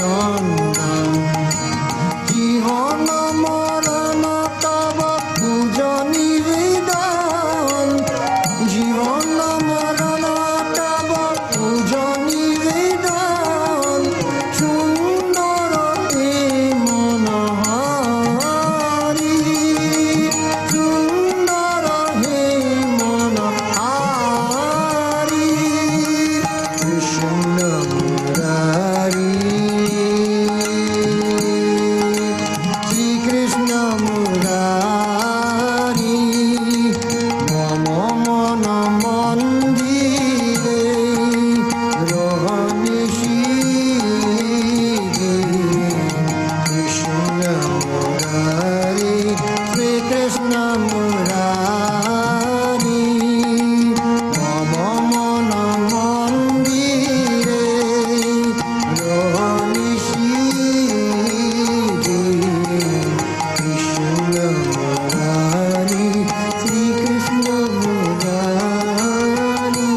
নন্দন জীবন মরণ তব পূজা নিবেদন জীবন মরণ তব পূজা নিবেদন সুন্দর হে মনোহারি সুন্দর হে মনোহারি কৃষ্ণ মুরারি শ্রীকৃষ্ণ মুরারি মম মন মন্দিরে রহনিশি কৃষ্ণ মুরারি শ্রীকৃষ্ণ মুরারি মম মন মন্দিরে রহনিশি কৃষ্ণ মুরারি শ্রীকৃষ্ণ মুরারি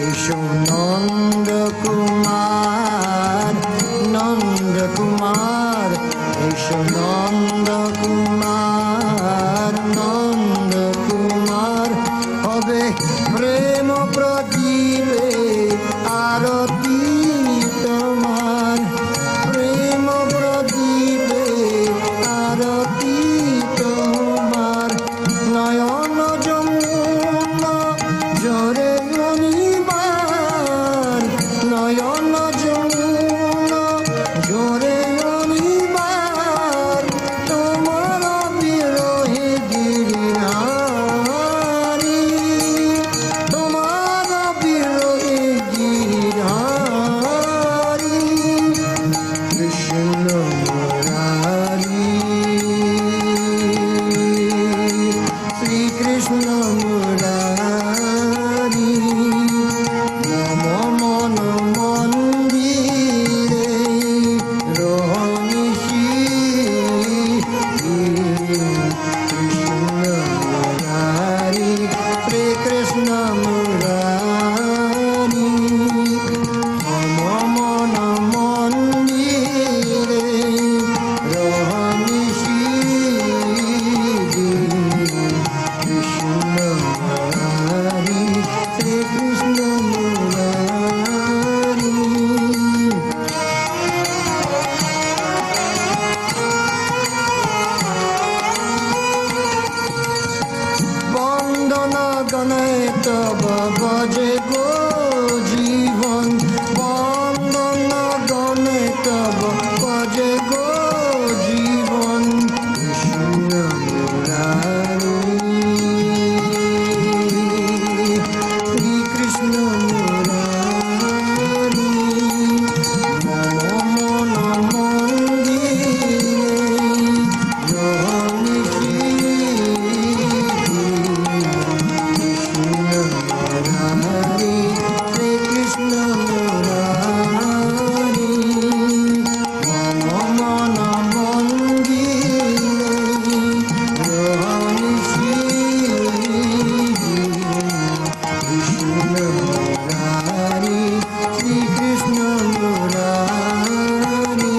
এসো নন্দ কুমার নন্দ কুমার এসো নন্দ কুমার নন্দ কুমার হবে প্রেম প্রদীপে আরতি তোমার প্রেম প্রদীপে আরতি তোমার নয়ন যমুনা জরে অনিবার নয়ন যমুনা জরে অনিবার তোমার বিরহে গিরিধারী তোমার বিরহে গিরিধারী কৃষ্ণ মুরারি শ্রীকৃষ্ণ মুরারি মম মন মন্দিরে রহনিশি কৃষ্ণ মুরারি শ্রীকৃষ্ণ মুরারি মম মন মন্দিরে রহনিশি কৃষ্ণ মুরারি শ্রীকৃষ্ণ মুরারি বন্দন গণে তব বজে গো জীবন বন্দন গণে তব বজে গো জীবন কৃষ্ণ মুরারি শ্রীকৃষ্ণ মুরারি মম মন মন্দিরে রহনিশি কৃষ্ণ মুরারি শ্রীকৃষ্ণ মুরারি মম মন মন্দিরে রহনিশি কৃষ্ণ মুরারি শ্রীকৃষ্ণ মুরারি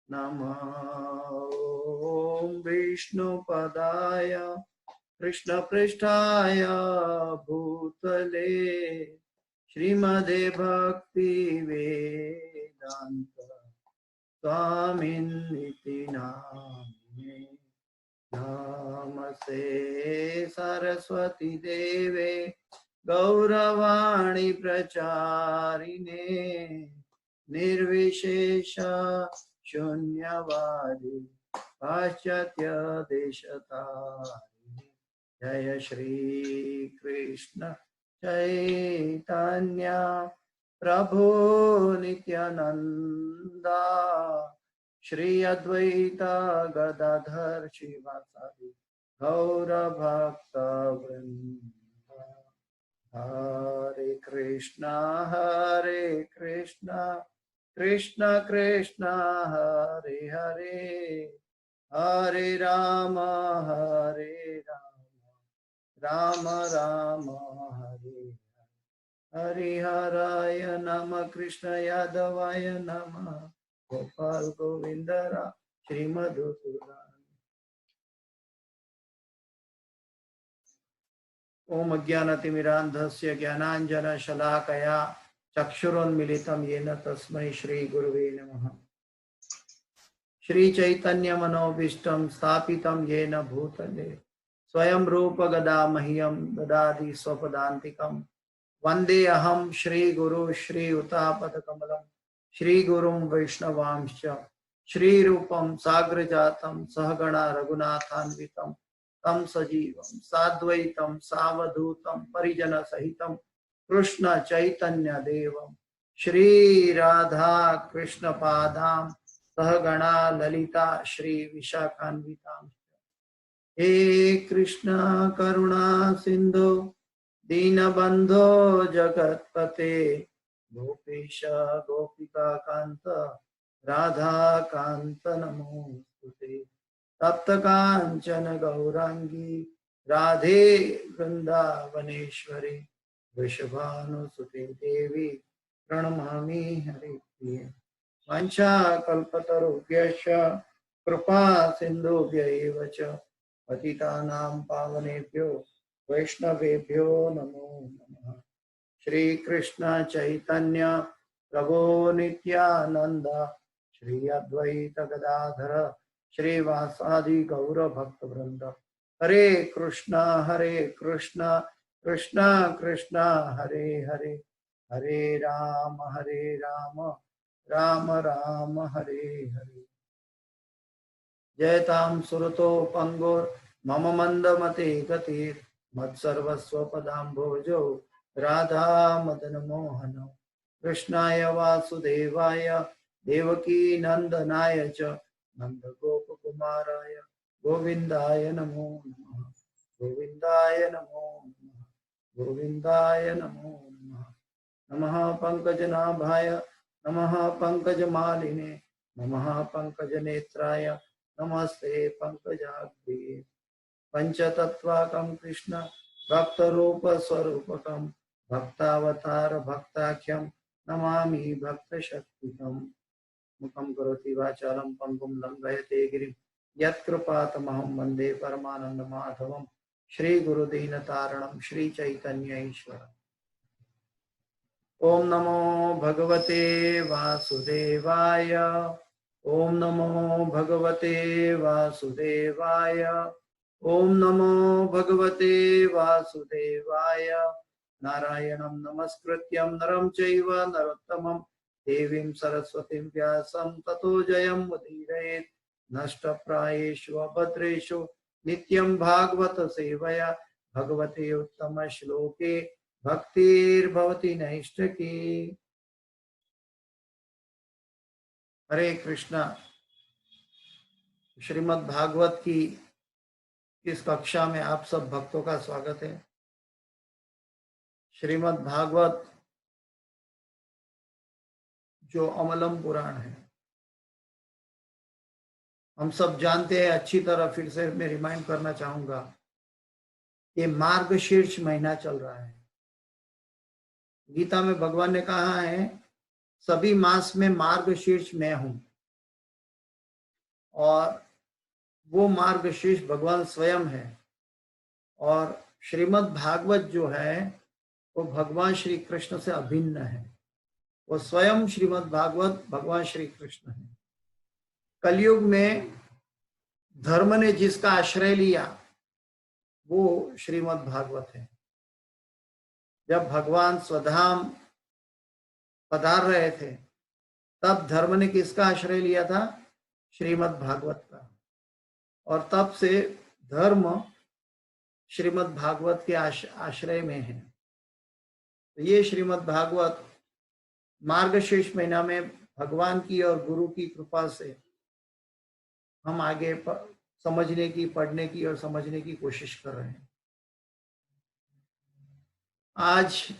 नमः ॐ विष्णुपदाय कृष्णपृष्ठाय भूतले श्रीमदे भक्ति वेदांत स्वामिन्निति नामिने नमस्ते सरस्वती देवे गौरवाणी प्रचारिणे निर्विशेष शून्यवादी पाश्चात्य देशतारिणे जय श्री कृष्ण चैतन्य प्रभु नित्यानंदा श्री अद्वैत गदाधर शिवासादि गौर भक्त वृंद हरे कृष्णा कृष्ण कृष्ण हरे हरे हरे राम राम राम हरे हरिहराय नमः कृष्ण यादवाय नमः गोपाल गोविंदरा श्रीमधुसूदन ओम अज्ञानतिमिरान्धस्य ज्ञानाञ्जनशलाकया चक्षुरुन्मिलितं येन तस्मै श्रीगुरुवे नमः श्रीचैतन्यमनोभीष्टं स्थापितं येन भूतले स्वयं रूप गदा मह्यं ददाति स्वपदान्तिकं वन्दे अहं श्रीगुरु श्रीयुतापदकमलं श्रीगुरुं वैष्णवांश्च श्रीरूपं साग्रजातं सहगणा रघुनाथान्वितं तं सजीवं साद्वैतं सावधूतं परिजन सहितं कृष्ण चैतन्य देवं श्री राधा कृष्ण पादां सहगणा ललिता श्री विशाखान्वितां हे कृष्ण करुणा सिंधु दीनबंधो जगत्पते गोपेश गोपिका कांत राधा कांत नमोस्तुते तप्त कांचन गौरांगी राधे वृंदावनेश्वरी वृषभानुसुते देवी प्रणमामि हरिप्रिये वाञ्छाकल्पतरुभ्यश्च कृपा सिन्धुभ्य एव च पतितानां पावनेभ्यो वैष्णवेभ्यो नमो नमः श्री कृष्ण चैतन्य प्रभु नित्यानंद श्री अद्वैत गदाधर श्रीवासादि गौर भक्त वृंद हरे कृष्ण कृष्ण कृष्ण हरे हरे हरे राम राम राम हरे हरे जयतां सुरतो पंगुर मम मंद मते गतिर मत्सर्वस्व पदाम्भोजो राधा मदन मोहन कृष्णाय वासुदेवाय देवकी नंदनाय च नंद गोप कुमाराय गोविंदाय नमो नमः गोविंदाय नमो नमः गोविंदाय नमो नमः नमः पंकजनाभाय नमः पंकजमालिने नमः पंकजनेत्राय नमस्ते पंकजाग्रे पंचतत्वाकं कृष्ण भक्तरूप स्वरूपकं भक्तावतार भक्ताख्यं नमामि भक्तशक्तिकम् मुखं करोति वाचालं पंगुं लंघयते गिरिं यत्कृपातमहं वन्दे परमानन्दमाधवं श्रीगुरुदीनतारणं श्रीचैतन्य ईश्वरम् ओम नमो भगवते वासुदेवाय ओम नमो भगवते वासुदेवाय ओम नमो भगवते वासुदेवाय नारायणं नमस्कृत्यं नरं चैव नरोत्तमं देवीं सरस्वतीं व्यासं ततो जयं मुदीरयेत् नष्टप्रायेषु अभद्रेषु नित्यं भागवत सेवया भगवते उत्तम श्लोके भक्तिर्भवति नैष्ठिकी। हरे कृष्णा। श्रीमद् भागवत की इस कक्षा में आप सब भक्तों का स्वागत है। श्रीमद् भागवत जो अमलम पुराण है, हम सब जानते हैं अच्छी तरह। फिर से मैं रिमाइंड करना चाहूंगा, ये मार्गशीर्ष महीना चल रहा है। गीता में भगवान ने कहा है सभी मास में मार्गशीर्ष मैं हूं, और वो मार्गशीर्ष भगवान स्वयं है। और श्रीमद् भागवत जो है वो भगवान श्री कृष्ण से अभिन्न है। वो स्वयं श्रीमद् भागवत भगवान श्री कृष्ण है। कलयुग में धर्म ने जिसका आश्रय लिया वो श्रीमद् भागवत है। जब भगवान स्वधाम पधार रहे थे तब धर्म ने किसका आश्रय लिया था? श्रीमद् भागवत का। और तब से धर्म श्रीमद् भागवत के आश्रय में है। तो ये श्रीमद् भागवत मार्गशीर्ष महीना में भगवान की और गुरु की कृपा से हम आगे समझने की, पढ़ने की और समझने की कोशिश कर रहे हैं। आज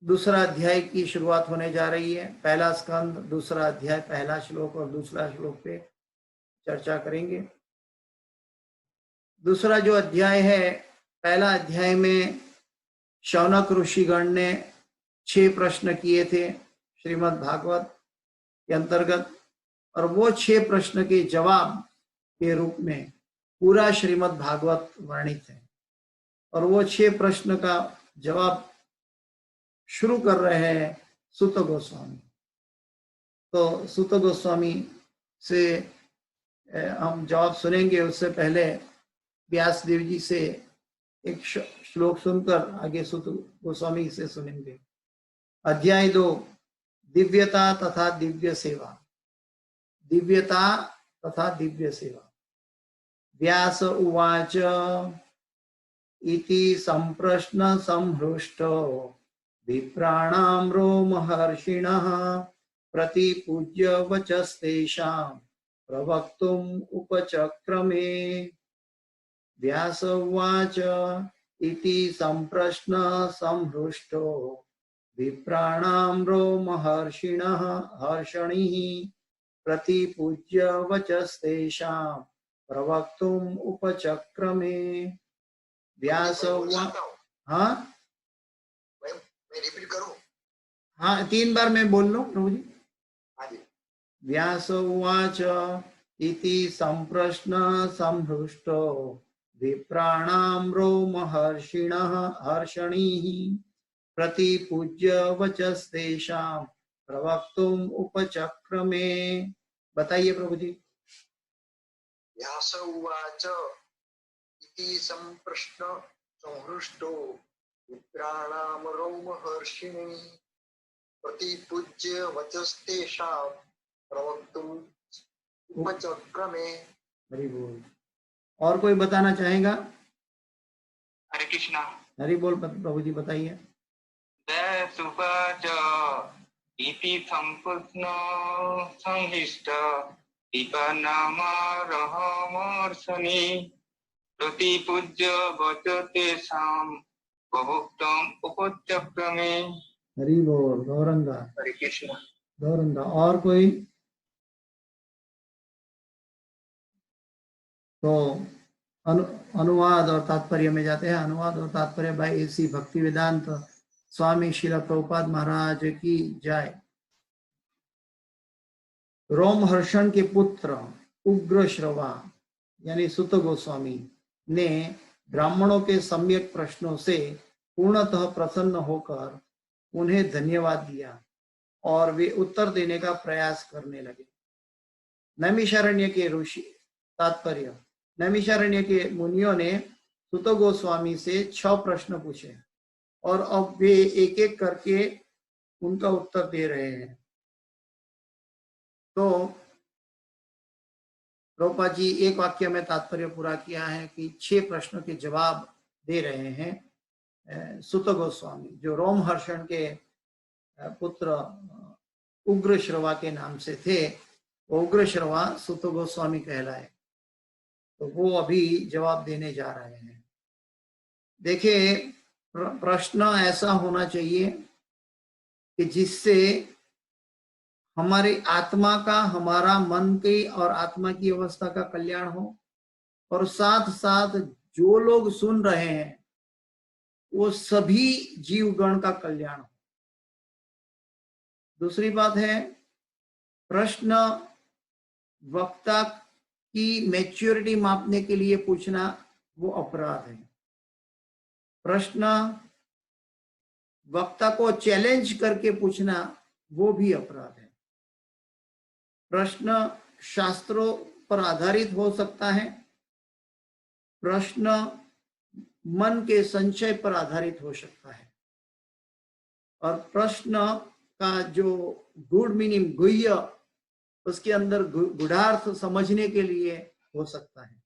दूसरा अध्याय की शुरुआत होने जा रही है। पहला स्कंद, दूसरा अध्याय, पहला श्लोक और दूसरा श्लोक पे चर्चा करेंगे। दूसरा जो अध्याय है, पहला अध्याय में शौनक ऋषिगण ने 6 प्रश्न किए थे श्रीमद् भागवत के अंतर्गत, और वो 6 प्रश्न के जवाब के रूप में पूरा श्रीमद् भागवत वर्णित है। और वो 6 प्रश्न का जवाब शुरू कर रहे हैं सुत गोस्वामी। तो सुत गोस्वामी से हम जवाब सुनेंगे। उससे पहले व्यास देव जी से एक श्लोक सुनकर आगे सुत गोस्वामी से सुनेंगे। अध्याय 2, दिव्यता तथा दिव्य सेवा। दिव्यता तथा दिव्य सेवा। व्यास उवाच इति संप्रश्न संहृष्टो विप्राणां रोमहर्षिणः प्रतिपूज्य वचस्तेषां प्रवक्तुम् उपचक्रमे। व्यास उवाच इति संप्रश्न संहृष्टो विप्राणां रोमहर्षिणः हर्षणिः प्रतिपूज्य वचस्तेषां प्रवक्तुम् उपचक्रमे। व्यास उवाच, हाँ मैं रिपीट करूं? हाँ, 3 बार मैं बोल लूं प्रभु जी। व्यास उवाच इति संप्रश्न संहृष्टो विप्राणां रोमहर्षिणः हर्षणिः प्रतिपूज्य वचस्तेषां प्रवक्तुम् उपचक्रमे। बताइए प्रभु जी। व्यास उवाच इति संप्रश्न संहृष्टो विप्राणां रोमहर्षिणः प्रतिपूज्य वचस्तेषां प्रवक्तुम् उपचक्रमे। हरि बोल। और कोई बताना चाहेगा? हरे कृष्णा। हरि बोल प्रभु जी, बताइए। व्यासुवाच इति संप्रश्न संहृष्ट विप्राणामर्षणि प्रतिपूज्य वचस्तेषां प्रवक्तुम् उपचक्रमे। हरि बोल। गौरंगा। हरे कृष्णा। गौरंगा। और कोई? तो अनुवाद और तात्पर्य में जाते हैं। अनुवाद और तात्पर्य भाई AC भक्ति वेदांत स्वामी श्रील प्रभुपाद महाराज की जय। रोमहर्षण के पुत्र उग्र श्रवा यानी सुत गोस्वामी ने ब्राह्मणों के सम्यक प्रश्नों से पूर्णतः प्रसन्न होकर उन्हें धन्यवाद दिया और वे उत्तर देने का प्रयास करने लगे। नैमिषारण्य के ऋषि, तात्पर्य, नैमिषारण्य के मुनियों ने सुत गोस्वामी से 6 प्रश्न पूछे और अब वे एक एक करके उनका उत्तर दे रहे हैं। तो रूपा जी एक वाक्य में तात्पर्य पूरा किया है कि 6 प्रश्नों के जवाब दे रहे हैं सुत गोस्वामी, जो रोमहर्षण के पुत्र उग्र श्रवा के नाम से थे। उग्र श्रवा सुत गोस्वामी कहलाए। तो वो अभी जवाब देने जा रहे हैं। देखिए, प्रश्न ऐसा होना चाहिए कि जिससे हमारी आत्मा का, हमारा मन की और आत्मा की अवस्था का कल्याण हो, और साथ साथ जो लोग सुन रहे हैं वो सभी जीवगण का कल्याण हो। दूसरी बात है, प्रश्न वक्ता की मैच्योरिटी मापने के लिए पूछना वो अपराध है। प्रश्न वक्ता को चैलेंज करके पूछना वो भी अपराध है। प्रश्न शास्त्रों पर आधारित हो सकता है प्रश्न मन के संशय पर आधारित हो सकता है और प्रश्न का जो गुड मीनिंग गुह्य उसके अंदर गुढ़ार्थ समझने के लिए हो सकता है।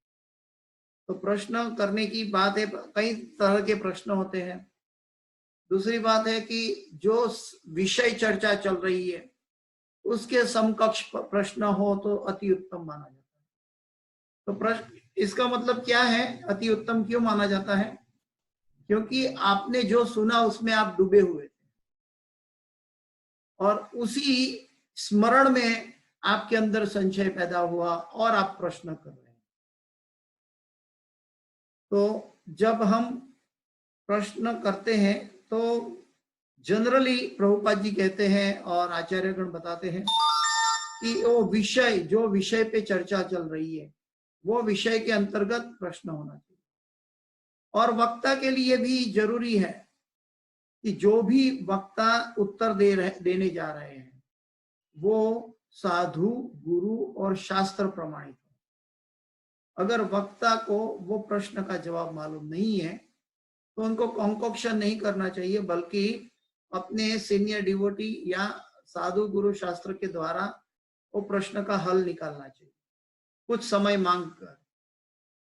तो प्रश्न करने की बात है, कई तरह के प्रश्न होते हैं। दूसरी बात है कि जो विषय चर्चा चल रही है उसके समकक्ष प्रश्न हो तो अति उत्तम माना जाता है। तो प्रश्न, इसका मतलब क्या है, अति उत्तम क्यों माना जाता है? क्योंकि आपने जो सुना उसमें आप डूबे हुए थे और उसी स्मरण में आपके अंदर संशय पैदा हुआ और आप प्रश्न कर रहे हैं। तो जब हम प्रश्न करते हैं तो जनरली प्रभुपाद जी कहते हैं और आचार्यगण बताते हैं कि वो विषय, जो विषय पे चर्चा चल रही है वो विषय के अंतर्गत प्रश्न होना चाहिए। और वक्ता के लिए भी जरूरी है कि जो भी वक्ता उत्तर देने जा रहे हैं वो साधु, गुरु और शास्त्र प्रमाणित हो। अगर वक्ता को वो प्रश्न का जवाब मालूम नहीं है तो उनको कॉन्कोक्शन नहीं करना चाहिए, बल्कि अपने सीनियर डिवोटी या साधु गुरु शास्त्र के द्वारा वो प्रश्न का हल निकालना चाहिए कुछ समय मांग कर।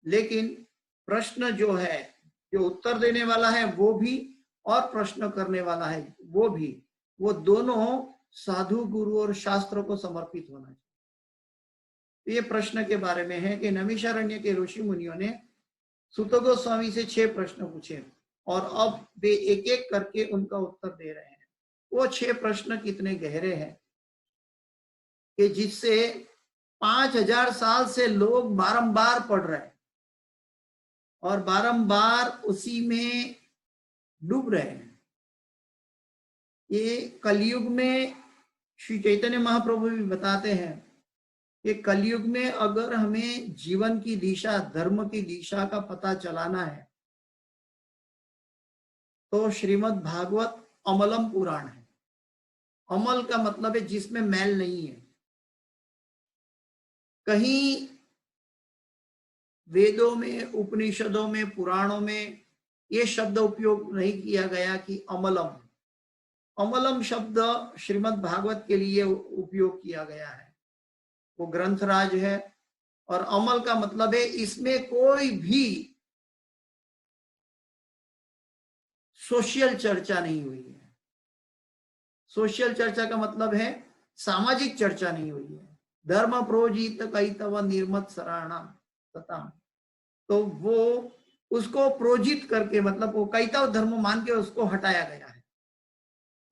लेकिन प्रश्न जो है, जो उत्तर देने वाला है वो भी और प्रश्न करने वाला है वो भी, वो दोनों साधु गुरु और शास्त्र को समर्पित होना चाहिए। तो ये प्रश्न के बारे में है कि नैमिषारण्य के ऋषि मुनियों ने सूत गोस्वामी से 6 प्रश्न पूछे और अब वे एक एक करके उनका उत्तर दे रहे हैं। वो 6 प्रश्न कितने गहरे हैं कि जिससे 5000 साल से लोग बारंबार पढ़ रहे हैं और बारंबार उसी में डूब रहे हैं। ये कलयुग में श्री चैतन्य महाप्रभु भी बताते हैं कि कलयुग में अगर हमें जीवन की दिशा, धर्म की दिशा का पता चलाना है तो श्रीमद् भागवत अमलम पुराण है। अमल का मतलब है जिसमें मैल नहीं है। कहीं वेदों में, उपनिषदों में, पुराणों में ये शब्द उपयोग नहीं किया गया कि अमलम। अमलम शब्द श्रीमद् भागवत के लिए उपयोग किया गया है, वो ग्रंथराज है। और अमल का मतलब है इसमें कोई भी सोशल चर्चा नहीं हुई है। सोशल चर्चा का मतलब है सामाजिक चर्चा नहीं हुई है। धर्म प्रोजित कैतव निर्मत सराणाम तथा, तो वो उसको प्रोजित करके, मतलब वो कैतव धर्म मान के उसको हटाया गया है।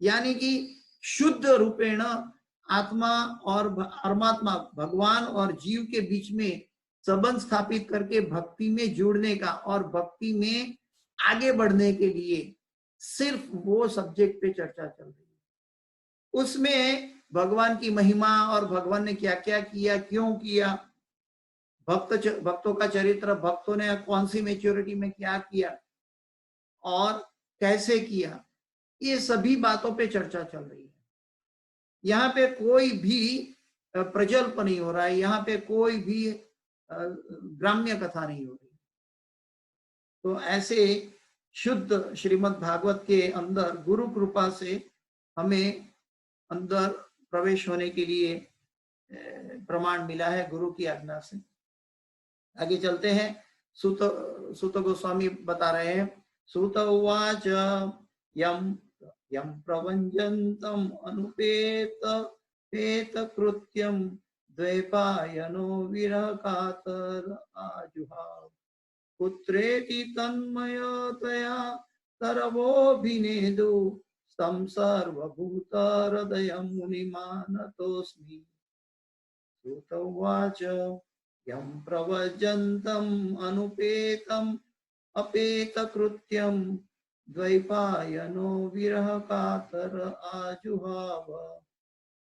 यानी कि शुद्ध रूपेण आत्मा और परमात्मा, भगवान और जीव के बीच में संबंध स्थापित करके भक्ति में जुड़ने का और भक्ति में आगे बढ़ने के लिए सिर्फ वो सब्जेक्ट पे चर्चा चल रही है। उसमें भगवान की महिमा और भगवान ने क्या क्या किया, क्यों किया, भक्तों का चरित्र, भक्तों ने कौन सी मैच्योरिटी में क्या किया और कैसे किया, ये सभी बातों पे चर्चा चल रही है। यहाँ पे कोई भी प्रजल्प नहीं हो रहा है, यहाँ पे कोई भी ग्राम्य कथा नहीं हो रही। तो ऐसे शुद्ध श्रीमद् भागवत के अंदर गुरु कृपा से हमें अंदर प्रवेश होने के लिए प्रमाण मिला है गुरु की आज्ञा से। आगे चलते हैं। सूत गोस्वामी बता रहे हैं, सूत उवाच यम यम प्रवंजन्तम अनुपेत पेत कृत्यम द्वैपायनो विरह कातर आजुहाव पुत्रेति तन्मयतया तरवोभिनेदु तं सर्वभूतहृदयं मुनिमानतोऽस्मि। सूत उवाच यं प्रव्रजन्तम् अनुपेतम् अपेतकृत्यं द्वैपायनो विरह कातर आजुहाव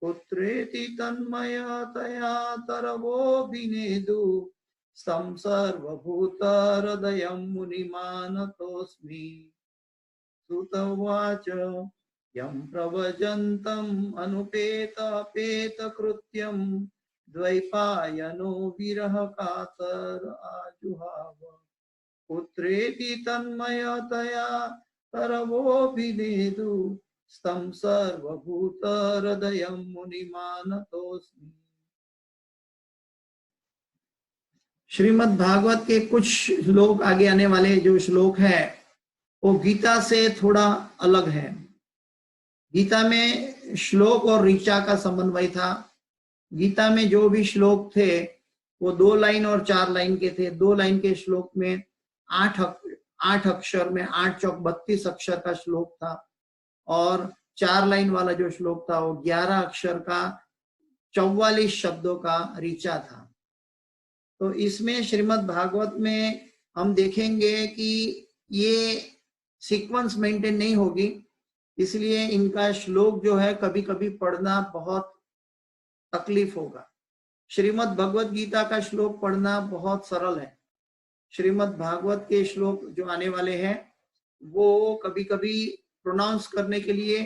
पुत्रेति तन्मयतया तरवोभिनेदु तं सर्वभूतहृदयं मुनिमानतोऽस्मि। सूत उवाच यं प्रव्रजन्तम् अनुपेतकृत्यं द्वैपायनो विरह कातर आजुहाव पुत्रेति तन्मयतया तरवोऽभिनेदु स्तं सर्वभूत हृदयं मुनिमानतोऽस्मि। श्रीमद् भागवत के कुछ श्लोक, आगे आने वाले जो श्लोक है वो गीता से थोड़ा अलग है। गीता में श्लोक और ऋचा का समन्वय था। गीता में जो भी श्लोक थे वो 2 लाइन और 4 लाइन के थे। 2 लाइन के श्लोक में 8 अक्षर में 8 चौक 32 अक्षर का श्लोक था, और 4 लाइन वाला जो श्लोक था वो 11 अक्षर का 44 शब्दों का ऋचा था। तो इसमें श्रीमद् भागवत में हम देखेंगे कि ये सीक्वेंस मेंटेन नहीं होगी, इसलिए इनका श्लोक जो है कभी कभी पढ़ना बहुत तकलीफ होगा। श्रीमद् भगवत गीता का श्लोक पढ़ना बहुत सरल है। श्रीमद् भागवत के श्लोक जो आने वाले हैं वो कभी कभी प्रोनाउंस करने के लिए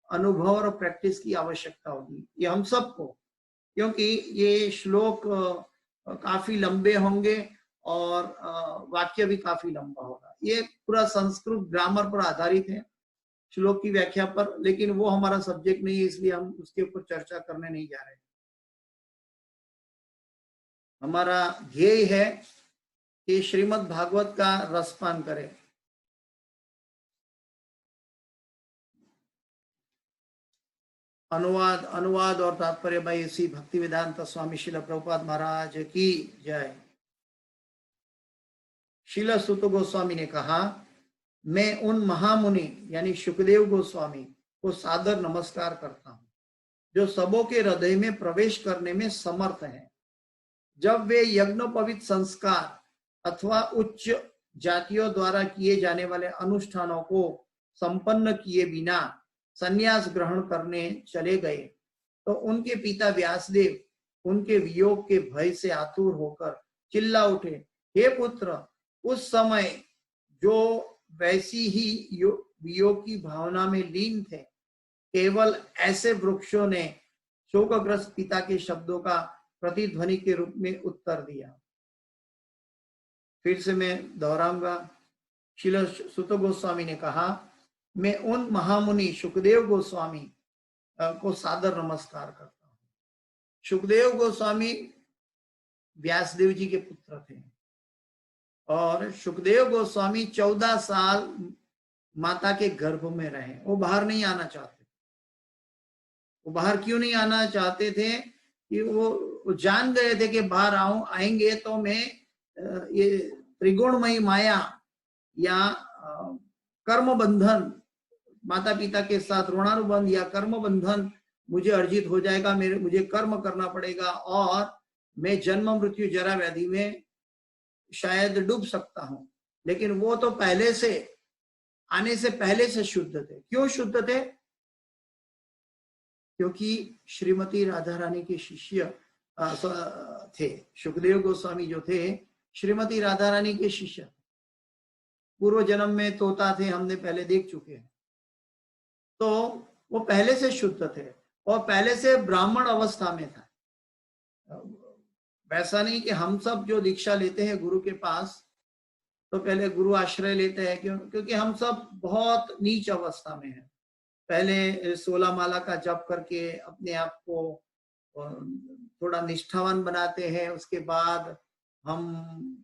अनुभव और प्रैक्टिस की आवश्यकता होगी, ये हम सबको, क्योंकि ये श्लोक काफी लंबे होंगे और वाक्य भी काफी लंबा होगा। ये पूरा संस्कृत ग्रामर पर आधारित है, श्लोक की व्याख्या पर, लेकिन वो हमारा सब्जेक्ट नहीं है, इसलिए हम उसके ऊपर चर्चा करने नहीं जा रहे। हमारा ध्येय है कि श्रीमद् भागवत का रसपान करें। अनुवाद और तात्पर्य भाई श्री भक्तिवेदांत स्वामी श्रील प्रभुपाद महाराज की जय। श्रील सुत गोस्वामी ने कहा, मैं उन महामुनि यानी सुखदेव गोस्वामी को सादर नमस्कार करता हूं जो सबों के हृदय में प्रवेश करने में समर्थ हैं। जब वे यज्ञोपवीत संस्कार अथवा उच्च जातियों द्वारा किए जाने वाले अनुष्ठानों को संपन्न किए बिना संन्यास ग्रहण करने चले गए तो उनके पिता व्यासदेव उनके वियोग के भय से आतुर होकर चिल्ला उठे, हे पुत्र, उस समय जो वैसी ही वियोग की भावना में लीन थे, केवल ऐसे वृक्षों ने शोकग्रस्त पिता के शब्दों का प्रतिध्वनि के रूप में उत्तर दिया। फिर से मैं दोहराऊंगा। श्रील सुत गोस्वामी ने कहा, मैं उन महामुनि सुखदेव गोस्वामी को सादर नमस्कार करता हूं। सुखदेव गोस्वामी व्यासदेव जी के पुत्र थे और सुखदेव गोस्वामी 14 साल माता के गर्भ में रहे। वो बाहर नहीं आना चाहते। वो बाहर क्यों नहीं आना चाहते थे कि वो जान गए थे कि बाहर आएंगे तो मैं ये त्रिगुणमयी माया या कर्म बंधन, माता पिता के साथ ऋणानुबंध या कर्म बंधन मुझे अर्जित हो जाएगा, मुझे कर्म करना पड़ेगा और मैं जन्म मृत्यु जरा व्याधि में शायद डूब सकता हूं। लेकिन वो तो पहले से, आने से पहले से शुद्ध थे। क्यों शुद्ध थे? क्योंकि श्रीमती राधा रानी के शिष्य थे। सुखदेव गोस्वामी जो थे श्रीमती राधा रानी के शिष्य, पूर्व जन्म में तोता थे, हमने पहले देख चुके हैं। तो वो पहले से शुद्ध थे और पहले से ब्राह्मण अवस्था में था। वैसा नहीं कि हम सब जो दीक्षा लेते हैं गुरु के पास तो पहले गुरु आश्रय लेते हैं, क्योंकि हम सब बहुत नीच अवस्था में हैं। पहले 16 माला का जप करके अपने आप को थोड़ा निष्ठावान बनाते हैं, उसके बाद हम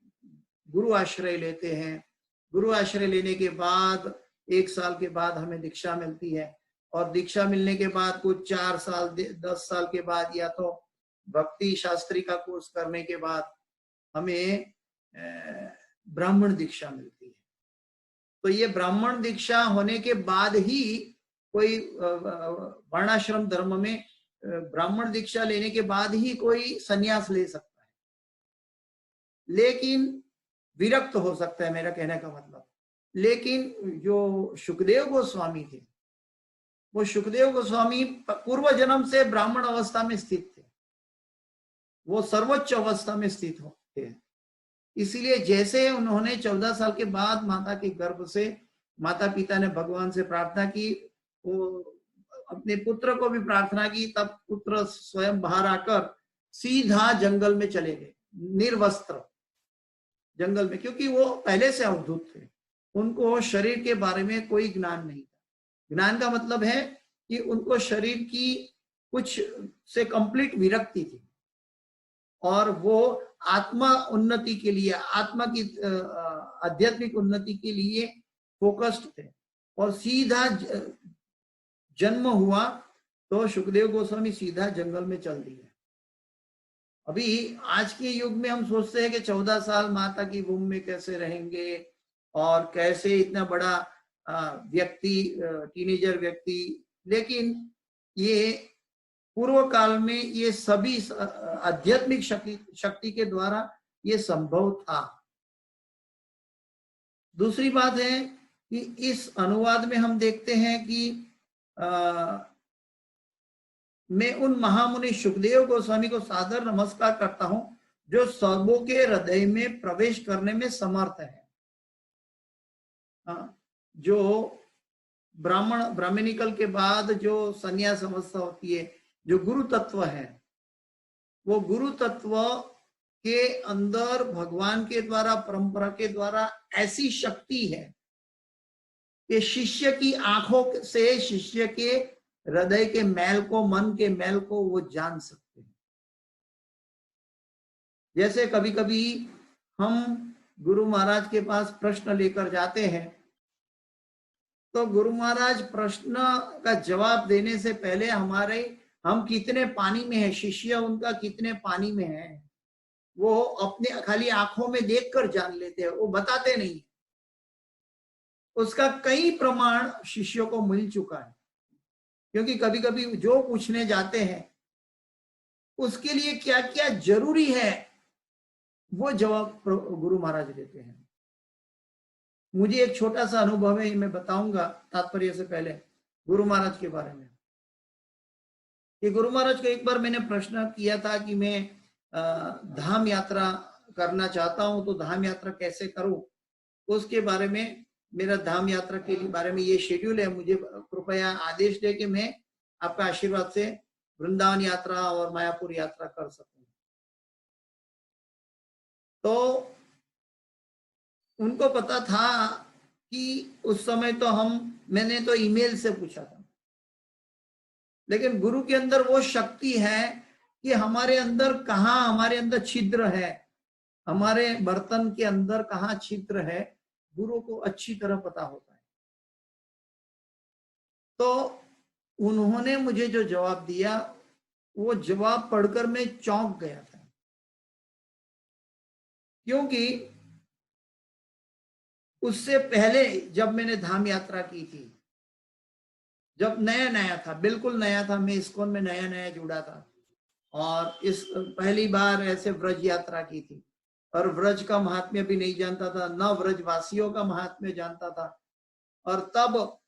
गुरु आश्रय लेते हैं। गुरु आश्रय लेने के बाद 1 साल के बाद हमें दीक्षा मिलती है और दीक्षा मिलने के बाद कुछ 4 साल 10 साल के बाद या तो भक्ति शास्त्री का कोर्स करने के बाद हमें ब्राह्मण दीक्षा मिलती है। तो ये ब्राह्मण दीक्षा होने के बाद ही कोई वर्णाश्रम धर्म में ब्राह्मण दीक्षा लेने के बाद ही कोई सन्यास ले सकता है, लेकिन विरक्त हो सकता है, मेरा कहने का मतलब। लेकिन जो सुखदेव गोस्वामी थे, वो सुखदेव गोस्वामी पूर्व जन्म से ब्राह्मण अवस्था में स्थित थे, वो सर्वोच्च अवस्था में स्थित थे। इसीलिए जैसे उन्होंने 14 साल के बाद माता के गर्भ से, माता पिता ने भगवान से प्रार्थना की, वो अपने पुत्र को भी प्रार्थना की, तब पुत्र स्वयं बाहर आकर सीधा जंगल में चले गए निर्वस्त्र। जंगल में, क्योंकि वो पहले से अवधूत थे, उनको शरीर के बारे में कोई ज्ञान नहीं था। ज्ञान का मतलब है कि उनको शरीर की कुछ से कंप्लीट विरक्ति थी और वो आत्मा उन्नति के लिए, आत्मा की आध्यात्मिक उन्नति के लिए फोकस्ड थे। और सीधा जन्म हुआ तो सुखदेव गोस्वामी सीधा जंगल में चल दिए। अभी आज के युग में हम सोचते हैं कि 14 साल माता की वूम में कैसे रहेंगे और कैसे इतना बड़ा व्यक्ति, टीनेजर व्यक्ति, लेकिन ये पूर्व काल में ये सभी आध्यात्मिक शक्ति के द्वारा ये संभव था। दूसरी बात है कि इस अनुवाद में हम देखते हैं कि मैं उन महामुनि सुखदेव गोस्वामी को सादर नमस्कार करता हूं जो सबों के हृदय में प्रवेश करने में समर्थ है। जो ब्राह्मणिकल के बाद जो संन्यास अवस्था होती है, जो गुरु तत्व है, वो गुरु तत्व के अंदर भगवान के द्वारा, परंपरा के द्वारा ऐसी शक्ति है कि शिष्य की आंखों से शिष्य के हृदय के मैल को, मन के मैल को वो जान सकते हैं। जैसे कभी कभी हम गुरु महाराज के पास प्रश्न लेकर जाते हैं तो गुरु महाराज प्रश्न का जवाब देने से पहले हम कितने पानी में है, शिष्य उनका कितने पानी में है, वो अपने खाली आंखों में देखकर जान लेते हैं, वो बताते नहीं। उसका कई प्रमाण शिष्यों को मिल चुका है, क्योंकि कभी कभी जो पूछने जाते हैं उसके लिए क्या क्या जरूरी है वो जवाब गुरु महाराज देते हैं। मुझे एक छोटा सा अनुभव है, मैं बताऊंगा तात्पर्य से पहले गुरु महाराज के बारे में। कि गुरु महाराज को एक बार मैंने प्रश्न किया था कि मैं धाम यात्रा करना चाहता हूं, तो धाम यात्रा कैसे करूं, उसके बारे में, मेरा धाम यात्रा के बारे में ये शेड्यूल है, मुझे कृपया आदेश दे कि मैं आपका आशीर्वाद से वृंदावन यात्रा और मायापुर यात्रा कर सकूं। तो उनको पता था कि उस समय तो मैंने तो ईमेल से पूछा था, लेकिन गुरु के अंदर वो शक्ति है कि हमारे अंदर छिद्र है, हमारे बर्तन के अंदर कहाँ छिद्र है, गुरु को अच्छी तरह पता होता है। तो उन्होंने मुझे जो जवाब दिया, वो जवाब पढ़कर मैं चौंक गया था, क्योंकि उससे पहले जब मैंने धाम यात्रा की थी, जब नया था, बिल्कुल नया था, मैं इस्कॉन में नया जुड़ा था और इस पहली बार ऐसे व्रज यात्रा की थी और व्रज का महात्म्य भी नहीं जानता था, न व्रजवासियों का महात्म्य जानता था। और तब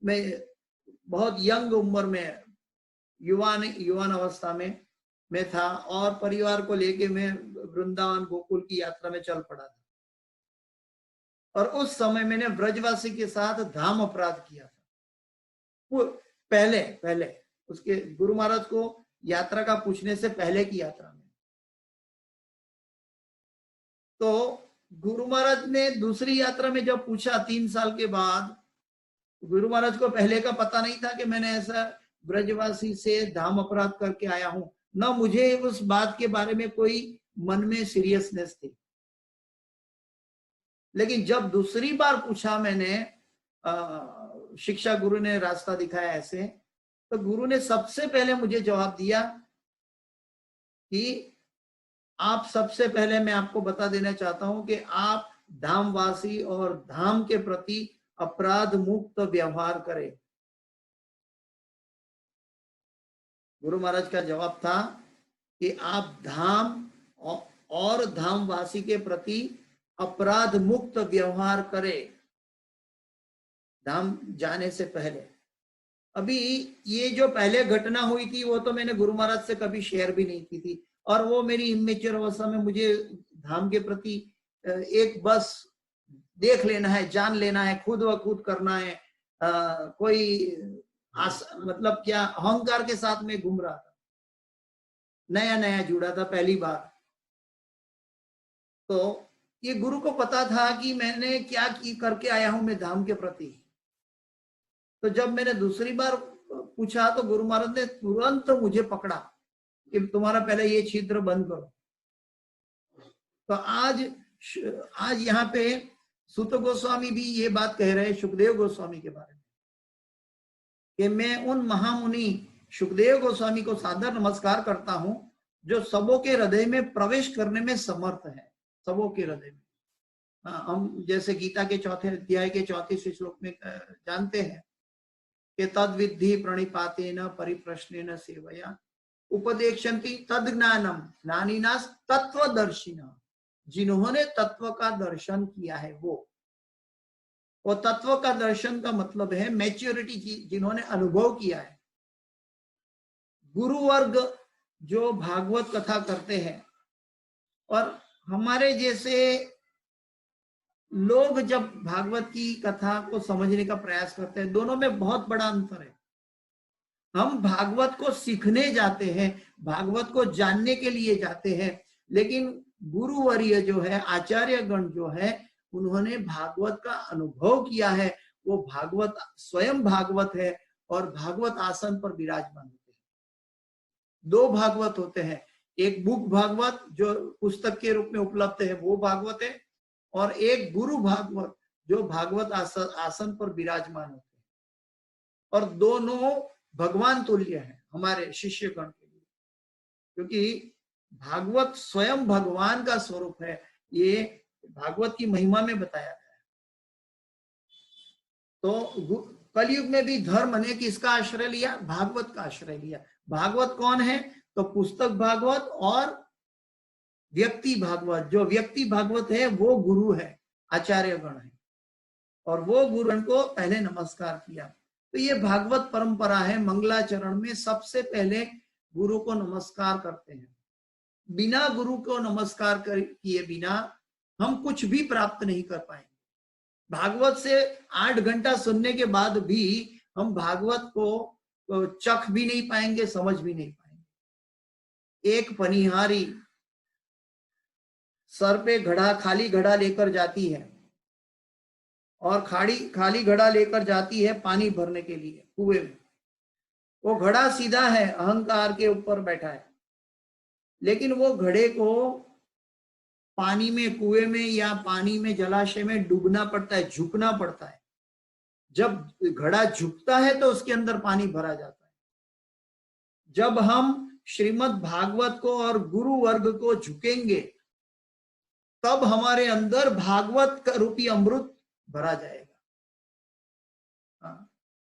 मैं बहुत यंग उम्र में, युवान अवस्था में मैं था और परिवार को लेके मैं वृंदावन गोकुल की यात्रा में चल पड़ा था। और उस समय मैंने व्रजवासी के साथ धाम अपराध किया था, वो पहले उसके गुरु महाराज को यात्रा का पूछने से पहले की यात्रा में। तो गुरु महाराज ने दूसरी यात्रा में जब पूछा 3 साल के बाद, गुरु महाराज को पहले का पता नहीं था कि मैंने ऐसा ब्रजवासी से धाम अपराध करके आया हूं, न मुझे उस बात के बारे में कोई मन में सीरियसनेस थी। लेकिन जब दूसरी बार पूछा मैंने, शिक्षा गुरु ने रास्ता दिखाया ऐसे, तो गुरु ने सबसे पहले मुझे जवाब दिया कि आप सबसे पहले, मैं आपको बता देना चाहता हूं कि आप धामवासी और धाम के प्रति अपराध मुक्त व्यवहार करें। गुरु महाराज का जवाब था कि आप धाम और धामवासी के प्रति अपराध मुक्त व्यवहार करें धाम जाने से पहले। अभी ये जो पहले घटना हुई थी वो तो मैंने गुरु महाराज से कभी शेयर भी नहीं की थी, और वो मेरी इमेच्योर अवस्था में मुझे धाम के प्रति एक बस देख लेना है, जान लेना है, खुद व खुद करना है, कोई मतलब क्या अहंकार के साथ में घूम रहा था, नया जुड़ा था पहली बार। तो ये गुरु को पता था कि मैंने क्या की करके आया हूं मैं धाम के प्रति। तो जब मैंने दूसरी बार पूछा तो गुरु महाराज ने तुरंत मुझे पकड़ा कि तुम्हारा पहले ये छिद्र बंद करो। तो आज यहाँ पे सूत गोस्वामी भी ये बात कह रहे हैं सुखदेव गोस्वामी के बारे में कि मैं उन महामुनि सुखदेव गोस्वामी को सादर नमस्कार करता हूं जो सबों के हृदय में प्रवेश करने में समर्थ है, सबों के हृदय में। हम जैसे गीता के 4थे अध्याय के 34वें श्लोक में जानते हैं कि तद विद्धि प्रणिपातेन परिप्रश्नेन सेवया उपदेक्षन्ति तद ज्ञानम ज्ञानिनास तत्वदर्शिना। जिन्होंने तत्व का दर्शन किया है वो तत्व का दर्शन का मतलब है मैच्योरिटी, जिन्होंने अनुभव किया है। गुरु वर्ग जो भागवत कथा करते हैं और हमारे जैसे लोग जब भागवत की कथा को समझने का प्रयास करते हैं, दोनों में बहुत बड़ा अंतर है। हम भागवत को सीखने जाते हैं, भागवत को जानने के लिए जाते हैं, लेकिन गुरुवर्य जो है, आचार्य गण जो है, उन्होंने भागवत का अनुभव किया है। वो भागवत स्वयं भागवत है और भागवत आसन पर विराजमान होते हैं। 2 भागवत होते हैं, एक बुक भागवत जो पुस्तक के रूप में उपलब्ध है वो भागवत है, और एक गुरु भागवत जो भागवत आसन पर विराजमान होते हैं। और दोनों भगवान तुल्य है हमारे शिष्यगण के लिए, क्योंकि भागवत स्वयं भगवान का स्वरूप है। ये भागवत की महिमा में बताया गया है। तो कलयुग में भी धर्म ने किसका आश्रय लिया? भागवत का आश्रय लिया। भागवत कौन है? तो पुस्तक भागवत और व्यक्ति भागवत। जो व्यक्ति भागवत है वो गुरु है, आचार्य गण है, और वो गुरु को पहले नमस्कार किया। तो ये भागवत परंपरा है। मंगलाचरण में सबसे पहले गुरु को नमस्कार करते हैं। बिना गुरु को नमस्कार किए बिना हम कुछ भी प्राप्त नहीं कर पाएंगे। भागवत से 8 घंटा सुनने के बाद भी हम भागवत को चख भी नहीं पाएंगे, समझ भी नहीं पाएंगे। एक पनिहारी सर पे घड़ा, खाली घड़ा लेकर जाती है और खाली घड़ा लेकर जाती है पानी भरने के लिए कुएं में। वो घड़ा सीधा है, अहंकार के ऊपर बैठा है, लेकिन वो घड़े को पानी में, कुएं में या पानी में, जलाशय में डूबना पड़ता है, झुकना पड़ता है। जब घड़ा झुकता है तो उसके अंदर पानी भरा जाता है। जब हम श्रीमद् भागवत को और गुरु वर्ग को झुकेंगे तब हमारे अंदर भागवत का रूपी अमृत भरा जाएगा।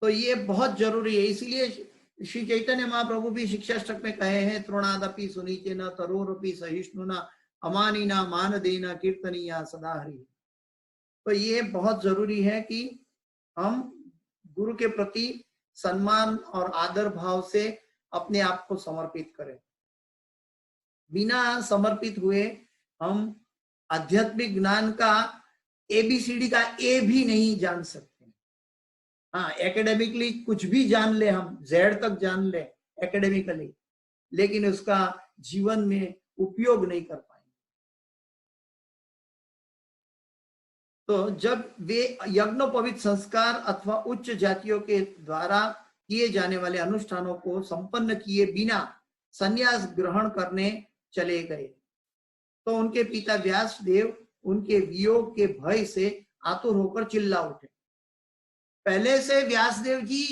तो ये बहुत जरूरी है। इसलिए श्री चैतन्य महाप्रभु भी शिक्षाष्टक में कहे हैं, तृणादपि सुनीचेन तरोरपि सहिष्णुना अमानिना मानदेना कीर्तनीया सदा हरि। तो ये बहुत जरूरी है कि हम गुरु के प्रति सम्मान और आदर भाव से अपने आप को समर्पित करें। बिना समर्पित हुए हम आध्यात्मिक ज्ञान का ABCD का A भी नहीं जान सकते। हाँ, एकेडमिकली कुछ भी जान ले, हम Z तक जान ले एकेडमिकली, लेकिन उसका जीवन में उपयोग नहीं कर पाएंगे। तो जब वे यज्ञोपवीत संस्कार अथवा उच्च जातियों के द्वारा किए जाने वाले अनुष्ठानों को संपन्न किए बिना संन्यास ग्रहण करने चले गए तो उनके पिता व्यासदेव उनके वियोग के भय से आतुर होकर चिल्ला उठे। पहले से व्यासदेव जी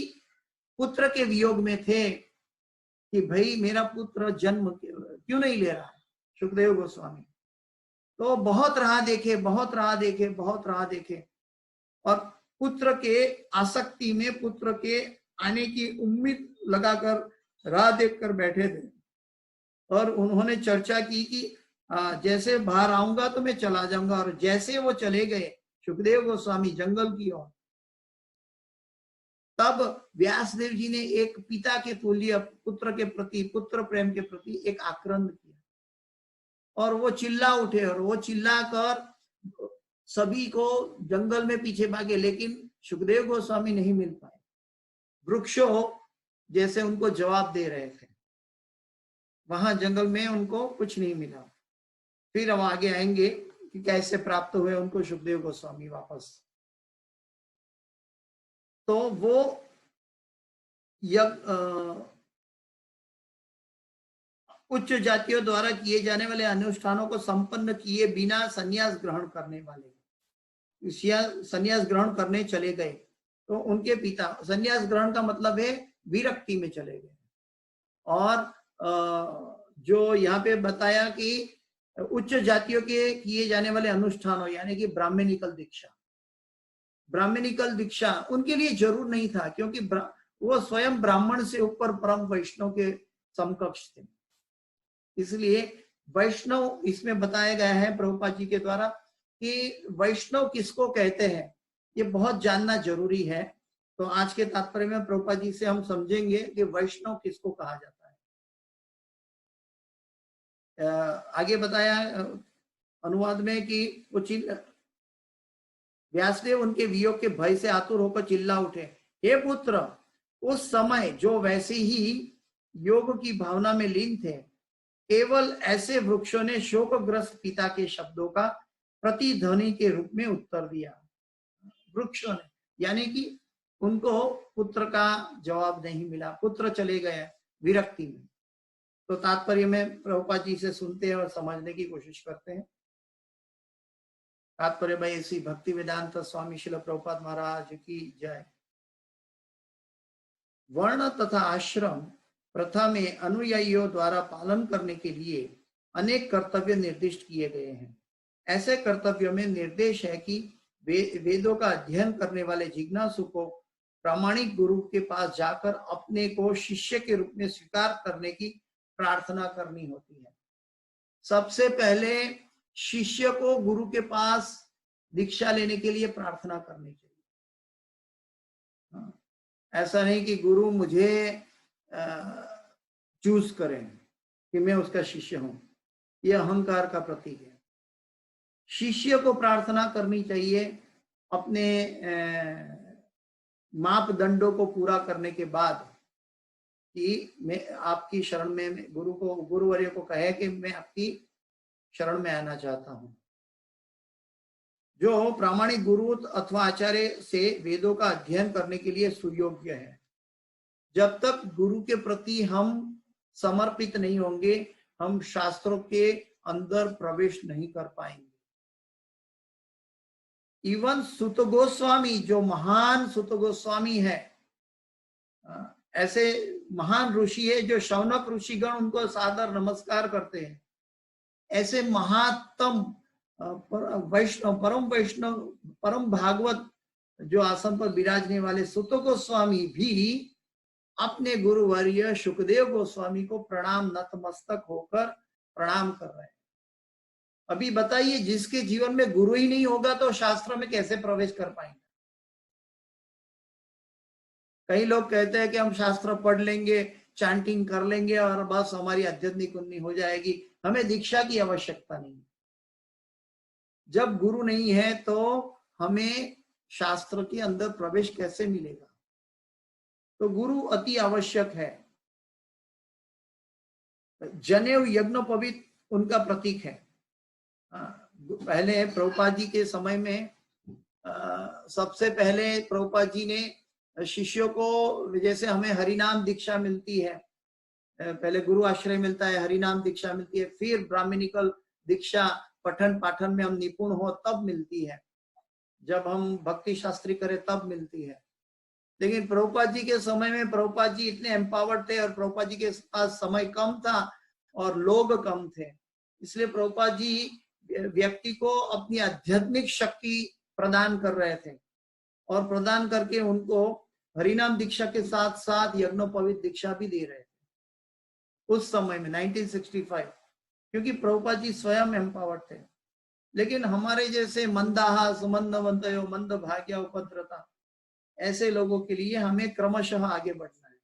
पुत्र के वियोग में थे कि भाई मेरा पुत्र जन्म क्यों नहीं ले रहा है, सुखदेव गोस्वामी। तो बहुत राह देखे, बहुत राह देखे, बहुत राह देखे, और पुत्र के आसक्ति में, पुत्र के आने की उम्मीद लगाकर राह देखकर बैठे थे। और उन्होंने चर्चा की कि जैसे बाहर आऊंगा तो मैं चला जाऊंगा। और जैसे वो चले गए सुखदेव गोस्वामी जंगल की ओर, तब व्यासदेव जी ने एक पिता के तुल्य पुत्र के प्रति, पुत्र प्रेम के प्रति एक आक्रंद किया और वो चिल्ला उठे। और वो चिल्ला कर सभी को जंगल में पीछे भागे, लेकिन सुखदेव गोस्वामी नहीं मिल पाए। वृक्षों जैसे उनको जवाब दे रहे थे, वहां जंगल में उनको कुछ नहीं मिला। फिर हम आगे आएंगे कि कैसे प्राप्त हुए उनको सुखदेव गोस्वामी वापस। तो वो उच्च जातियों द्वारा किए जाने वाले अनुष्ठानों को संपन्न किए बिना संन्यास ग्रहण करने वाले संन्यास ग्रहण करने चले गए, तो उनके पिता, संन्यास ग्रहण का मतलब है विरक्ति में चले गए। और जो यहाँ पे बताया कि उच्च जातियों के किए जाने वाले अनुष्ठानों यानी कि ब्राह्मणिकल दीक्षा उनके लिए जरूर नहीं था, क्योंकि वो स्वयं ब्राह्मण से ऊपर परम वैष्णव के समकक्ष थे। इसलिए वैष्णव इसमें बताया गया है प्रभुपाद जी के द्वारा कि वैष्णव किसको कहते हैं, ये बहुत जानना जरूरी है। तो आज के तात्पर्य में प्रभुपाद जी से हम समझेंगे कि वैष्णव किसको कहा जाता है। आगे बताया अनुवाद में कि वो व्यासदेव उनके वियोग के भय से आतुर होकर चिल्ला उठे, हे पुत्र, उस समय जो वैसे ही योग की भावना में लीन थे, केवल ऐसे वृक्षों ने शोकग्रस्त पिता के शब्दों का प्रतिध्वनि के रूप में उत्तर दिया। वृक्षों ने यानी कि उनको पुत्र का जवाब नहीं मिला, पुत्र चले गए विरक्ति में। तो तात्पर्य में प्रभुपाद जी से सुनते हैं और समझने की कोशिश करते हैं। तात्पर्य भाई श्री भक्ति वेदांत स्वामी श्रील प्रभुपाद महाराज की जय। वर्ण तथा आश्रम प्रथा में अनुयायियों द्वारा पालन करने के लिए अनेक कर्तव्य निर्दिष्ट किए गए हैं। ऐसे कर्तव्यों में निर्देश है कि वेदों का अध्ययन करने वाले जिज्ञासु को प्रामाणिक गुरु के पास जाकर अपने को शिष्य के रूप में स्वीकार करने की प्रार्थना करनी होती है। सबसे पहले शिष्य को गुरु के पास दीक्षा लेने के लिए प्रार्थना करनी चाहिए। ऐसा नहीं कि गुरु मुझे चूज करें कि मैं उसका शिष्य हूं, यह अहंकार का प्रतीक है। शिष्य को प्रार्थना करनी चाहिए अपने मापदंडों को पूरा करने के बाद कि मैं आपकी शरण में, गुरुवर्य को कहे कि मैं आपकी शरण में आना चाहता हूं। जो प्रामाणिक गुरु अथवा आचार्य से वेदों का अध्ययन करने के लिए सुयोग्य है। जब तक गुरु के प्रति हम समर्पित नहीं होंगे, हम शास्त्रों के अंदर प्रवेश नहीं कर पाएंगे। इवन सुत गोस्वामी, जो महान सुत गोस्वामी है, ऐसे महान ऋषि है जो शौनक ऋषिगण उनको सादर नमस्कार करते हैं, ऐसे महात्म वैष्णव, परम भागवत जो आसन पर विराजने वाले सुत गोस्वामी भी अपने गुरुवर्य सुखदेव गोस्वामी को प्रणाम नतमस्तक होकर प्रणाम कर रहे हैं। अभी बताइए, जिसके जीवन में गुरु ही नहीं होगा तो शास्त्र में कैसे प्रवेश कर पाएंगे? कई लोग कहते हैं कि हम शास्त्र पढ़ लेंगे, चैंटिंग कर लेंगे और बस हमारी आध्यात्मिक उन्नति हो जाएगी, हमें दीक्षा की आवश्यकता नहीं। जब गुरु नहीं है तो हमें शास्त्र के अंदर प्रवेश कैसे मिलेगा? तो गुरु अति आवश्यक है। जनेऊ यज्ञोपवीत उनका प्रतीक है। पहले प्रभुपाद जी के समय में सबसे पहले प्रभुपाद जी ने शिष्यों को, जैसे हमें हरिनाम दीक्षा मिलती है, पहले गुरु आश्रय मिलता है, हरिनाम दीक्षा मिलती है, फिर ब्राह्मणिकल दीक्षा पठन पाठन में हम निपुण हो तब मिलती है, जब हम भक्ति शास्त्री करें तब मिलती है। लेकिन प्रभुपाद जी के समय में प्रभुपाद जी इतने एम्पावर्ड थे और प्रभुपाद जी के पास समय कम था और लोग कम थे, इसलिए प्रभुपाद जी व्यक्ति को अपनी आध्यात्मिक शक्ति प्रदान कर रहे थे और प्रदान करके उनको हरिनाम दीक्षा के साथ साथ यज्ञोपवीत दीक्षा भी दे रहे थे उस समय में 1965, क्योंकि प्रभुपाद जी स्वयं एम्पावर्ड थे। लेकिन हमारे जैसे मंदाहा सुमंदवंतयो मंद भाग्य उपद्रता, ऐसे लोगों के लिए हमें क्रमशः आगे बढ़ना है।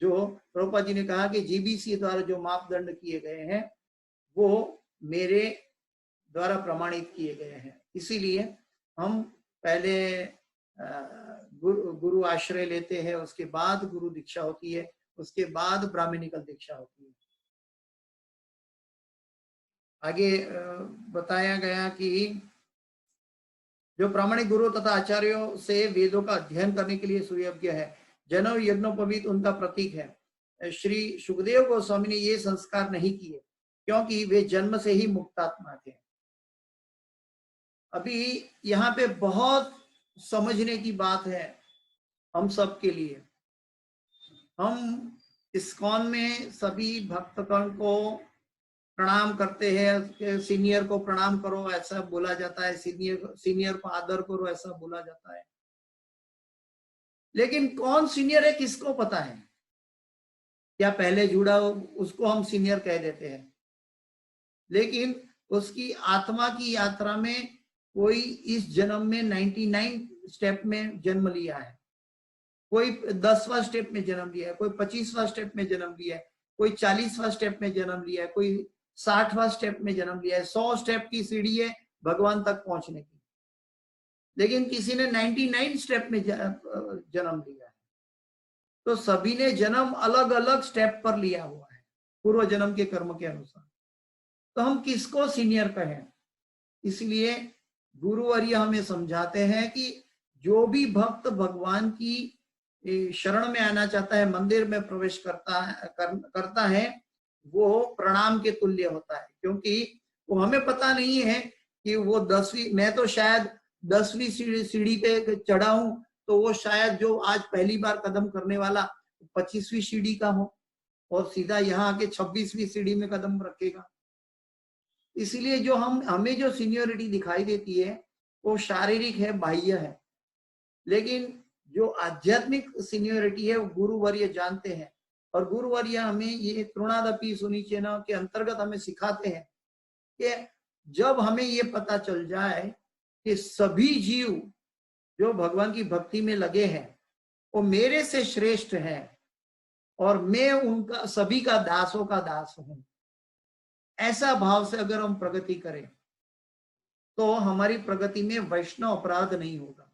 जो प्रभुपाद जी ने कहा कि जीबीसी द्वारा जो मापदंड किए गए हैं वो मेरे द्वारा प्रमाणित किए गए हैं, इसीलिए हम पहले गुरु आश्रय लेते हैं, उसके बाद गुरु दीक्षा होती है, उसके बाद ब्राह्मणिकल दीक्षा होती है। आगे बताया गया कि जो प्रामाणिक गुरु तथा आचार्यों से वेदों का अध्ययन करने के लिए सुयोग्य है, जनेऊ यज्ञोपवीत उनका प्रतीक है। श्री सुखदेव गोस्वामी ने ये संस्कार नहीं किए क्योंकि वे जन्म से ही मुक्तात्मा थे। अभी यहाँ पे बहुत समझने की बात है हम सब के लिए। हम इस्कॉन में सभी भक्तगण को प्रणाम करते हैं, सीनियर को प्रणाम करो ऐसा बोला जाता है, सीनियर को आदर करो ऐसा बोला जाता है। लेकिन कौन सीनियर है किसको पता है? क्या पहले जुड़ा उसको हम सीनियर कह देते हैं, लेकिन उसकी आत्मा की यात्रा में कोई इस जन्म में 99 स्टेप में जन्म लिया है, कोई 10वां स्टेप में जन्म लिया है, कोई 25वां स्टेप में जन्म लिया है, कोई 40वां स्टेप में जन्म लिया है, कोई 60वां स्टेप में जन्म लिया है। 100 स्टेप की सीढ़ी है भगवान तक पहुंचने की, लेकिन किसी ने 99 स्टेप में जन्म लिया है। तो सभी ने जन्म अलग अलग स्टेप पर लिया हुआ है पूर्व जन्म के कर्म के अनुसार। तो हम किसको सीनियर कहें? इसलिए गुरुवर्य हमें समझाते हैं कि जो भी भक्त भगवान की शरण में आना चाहता है, मंदिर में प्रवेश करता है, वो प्रणाम के तुल्य होता है। क्योंकि वो हमें पता नहीं है कि वो 10वीं, मैं तो शायद 10वीं सीढ़ी पे चढ़ा हूं, तो वो शायद जो आज पहली बार कदम करने वाला 25वीं सीढ़ी का हो और सीधा यहाँ आके 26वीं सीढ़ी में कदम रखेगा। इसलिए जो हमें जो सीनियोरिटी दिखाई देती है वो शारीरिक है, बाह्य है, लेकिन जो आध्यात्मिक सीनियोरिटी है वो गुरुवर्य जानते हैं। और गुरुवर्य हमें ये तृणादपि सुनिचेन के अंतर्गत हमें सिखाते हैं कि जब हमें ये पता चल जाए कि सभी जीव जो भगवान की भक्ति में लगे हैं वो मेरे से श्रेष्ठ हैं और मैं उनका सभी का दासों का दास हूं, ऐसा भाव से अगर हम प्रगति करें तो हमारी प्रगति में वैष्णव अपराध नहीं होगा,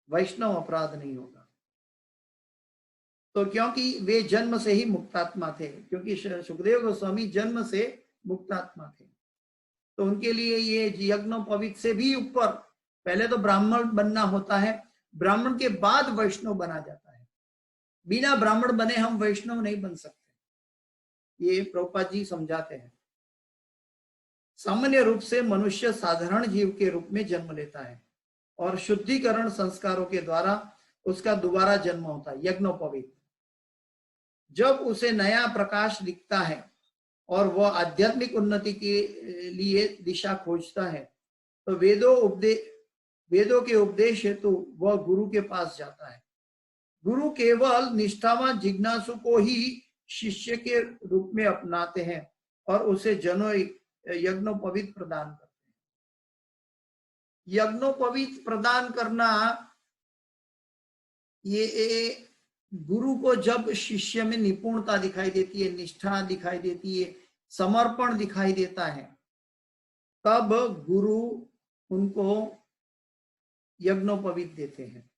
वैष्णव अपराध नहीं होगा। तो क्योंकि वे जन्म से ही मुक्तात्मा थे, क्योंकि सुखदेव गोस्वामी जन्म से मुक्तात्मा थे, तो उनके लिए ये यज्ञोपवीत से भी ऊपर पहले तो ब्राह्मण बनना होता है, ब्राह्मण के बाद वैष्णव बना जाता है। बिना ब्राह्मण बने हम वैष्णव नहीं बन सकते, ये प्रभुपाद जी समझाते हैं। सामान्य रूप से मनुष्य साधारण जीव के रूप में जन्म लेता है और शुद्धिकरण संस्कारों के द्वारा उसका दोबारा जन्म होता है यज्ञोपवीत। जब उसे नया प्रकाश दिखता है और वह आध्यात्मिक उन्नति के लिए दिशा खोजता है तो वेदों के उपदेश हेतु वह गुरु के पास जाता है। गुरु केवल निष्ठावान जिज्ञासु को ही शिष्य के रूप में अपनाते हैं और उसे यज्ञोपवीत प्रदान करते हैं। यज्ञोपवीत प्रदान करना, ये गुरु को जब शिष्य में निपुणता दिखाई देती है, निष्ठा दिखाई देती है, समर्पण दिखाई देता है, तब गुरु उनको यज्ञोपवीत देते हैं।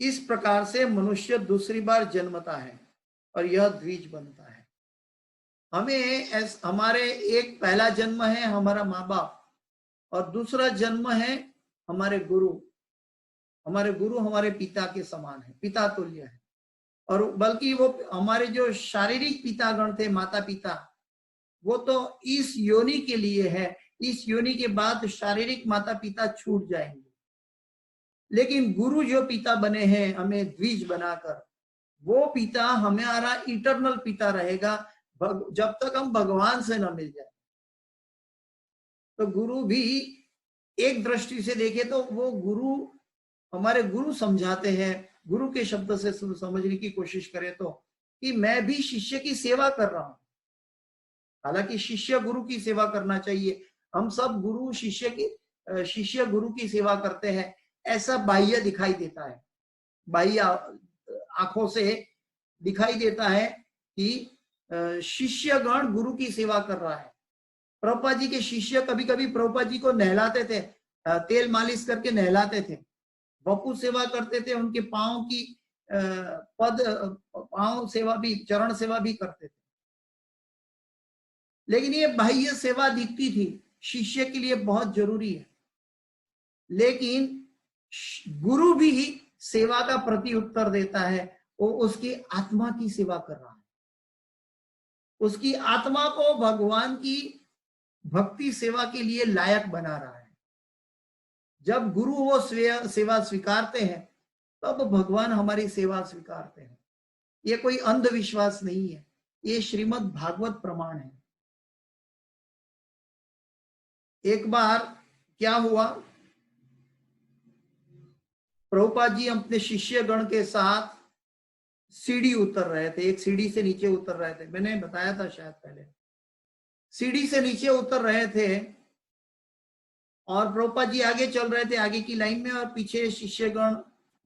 इस प्रकार से मनुष्य दूसरी बार जन्मता है और यह द्विज बनता है। हमारे एक पहला जन्म है हमारा माँ बाप और दूसरा जन्म है हमारे गुरु। हमारे गुरु हमारे पिता के समान है, पिता तुल्य है। और बल्कि वो हमारे जो शारीरिक पितागण थे, माता पिता, वो तो इस योनि के लिए है, इस योनि के बाद शारीरिक माता पिता छूट जाएंगे। लेकिन गुरु जो पिता बने हैं हमें द्विज बनाकर, वो पिता हमारा इटर्नल पिता रहेगा जब तक हम भगवान से न मिल जाए। तो गुरु भी एक दृष्टि से देखे तो वो गुरु, हमारे गुरु समझाते हैं, गुरु के शब्द से समझने की कोशिश करें तो कि मैं भी शिष्य की सेवा कर रहा हूं। हालांकि शिष्य गुरु की सेवा करना चाहिए, हम सब गुरु शिष्य गुरु की सेवा करते हैं, ऐसा बाह्य दिखाई देता है, बाह्य आंखों से दिखाई देता है कि शिष्यगण गुरु की सेवा कर रहा है। प्रभुपाद जी के शिष्य कभी कभी प्रभुपाद जी को नहलाते थे, तेल मालिश करके नहलाते थे, वपु सेवा करते थे, उनके पांव की पांव सेवा भी, चरण सेवा भी करते थे। लेकिन ये बाह्य सेवा दिखती थी, शिष्य के लिए बहुत जरूरी है, लेकिन गुरु भी सेवा का प्रति उत्तर देता है, वो उसकी आत्मा की सेवा कर रहा है, उसकी आत्मा को भगवान की भक्ति सेवा के लिए लायक बना रहा है। जब गुरु वो सेवा स्वीकारते हैं तब भगवान हमारी सेवा स्वीकारते हैं। ये कोई अंधविश्वास नहीं है, ये श्रीमद् भागवत प्रमाण है। एक बार क्या हुआ, प्रभुपाद जी अपने शिष्य गण के साथ सीढ़ी उतर रहे थे, एक सीढ़ी से नीचे उतर रहे थे, मैंने बताया था शायद पहले। सीढ़ी से नीचे उतर रहे थे और प्रभुपाद जी आगे चल रहे थे, आगे की लाइन में, और पीछे शिष्यगण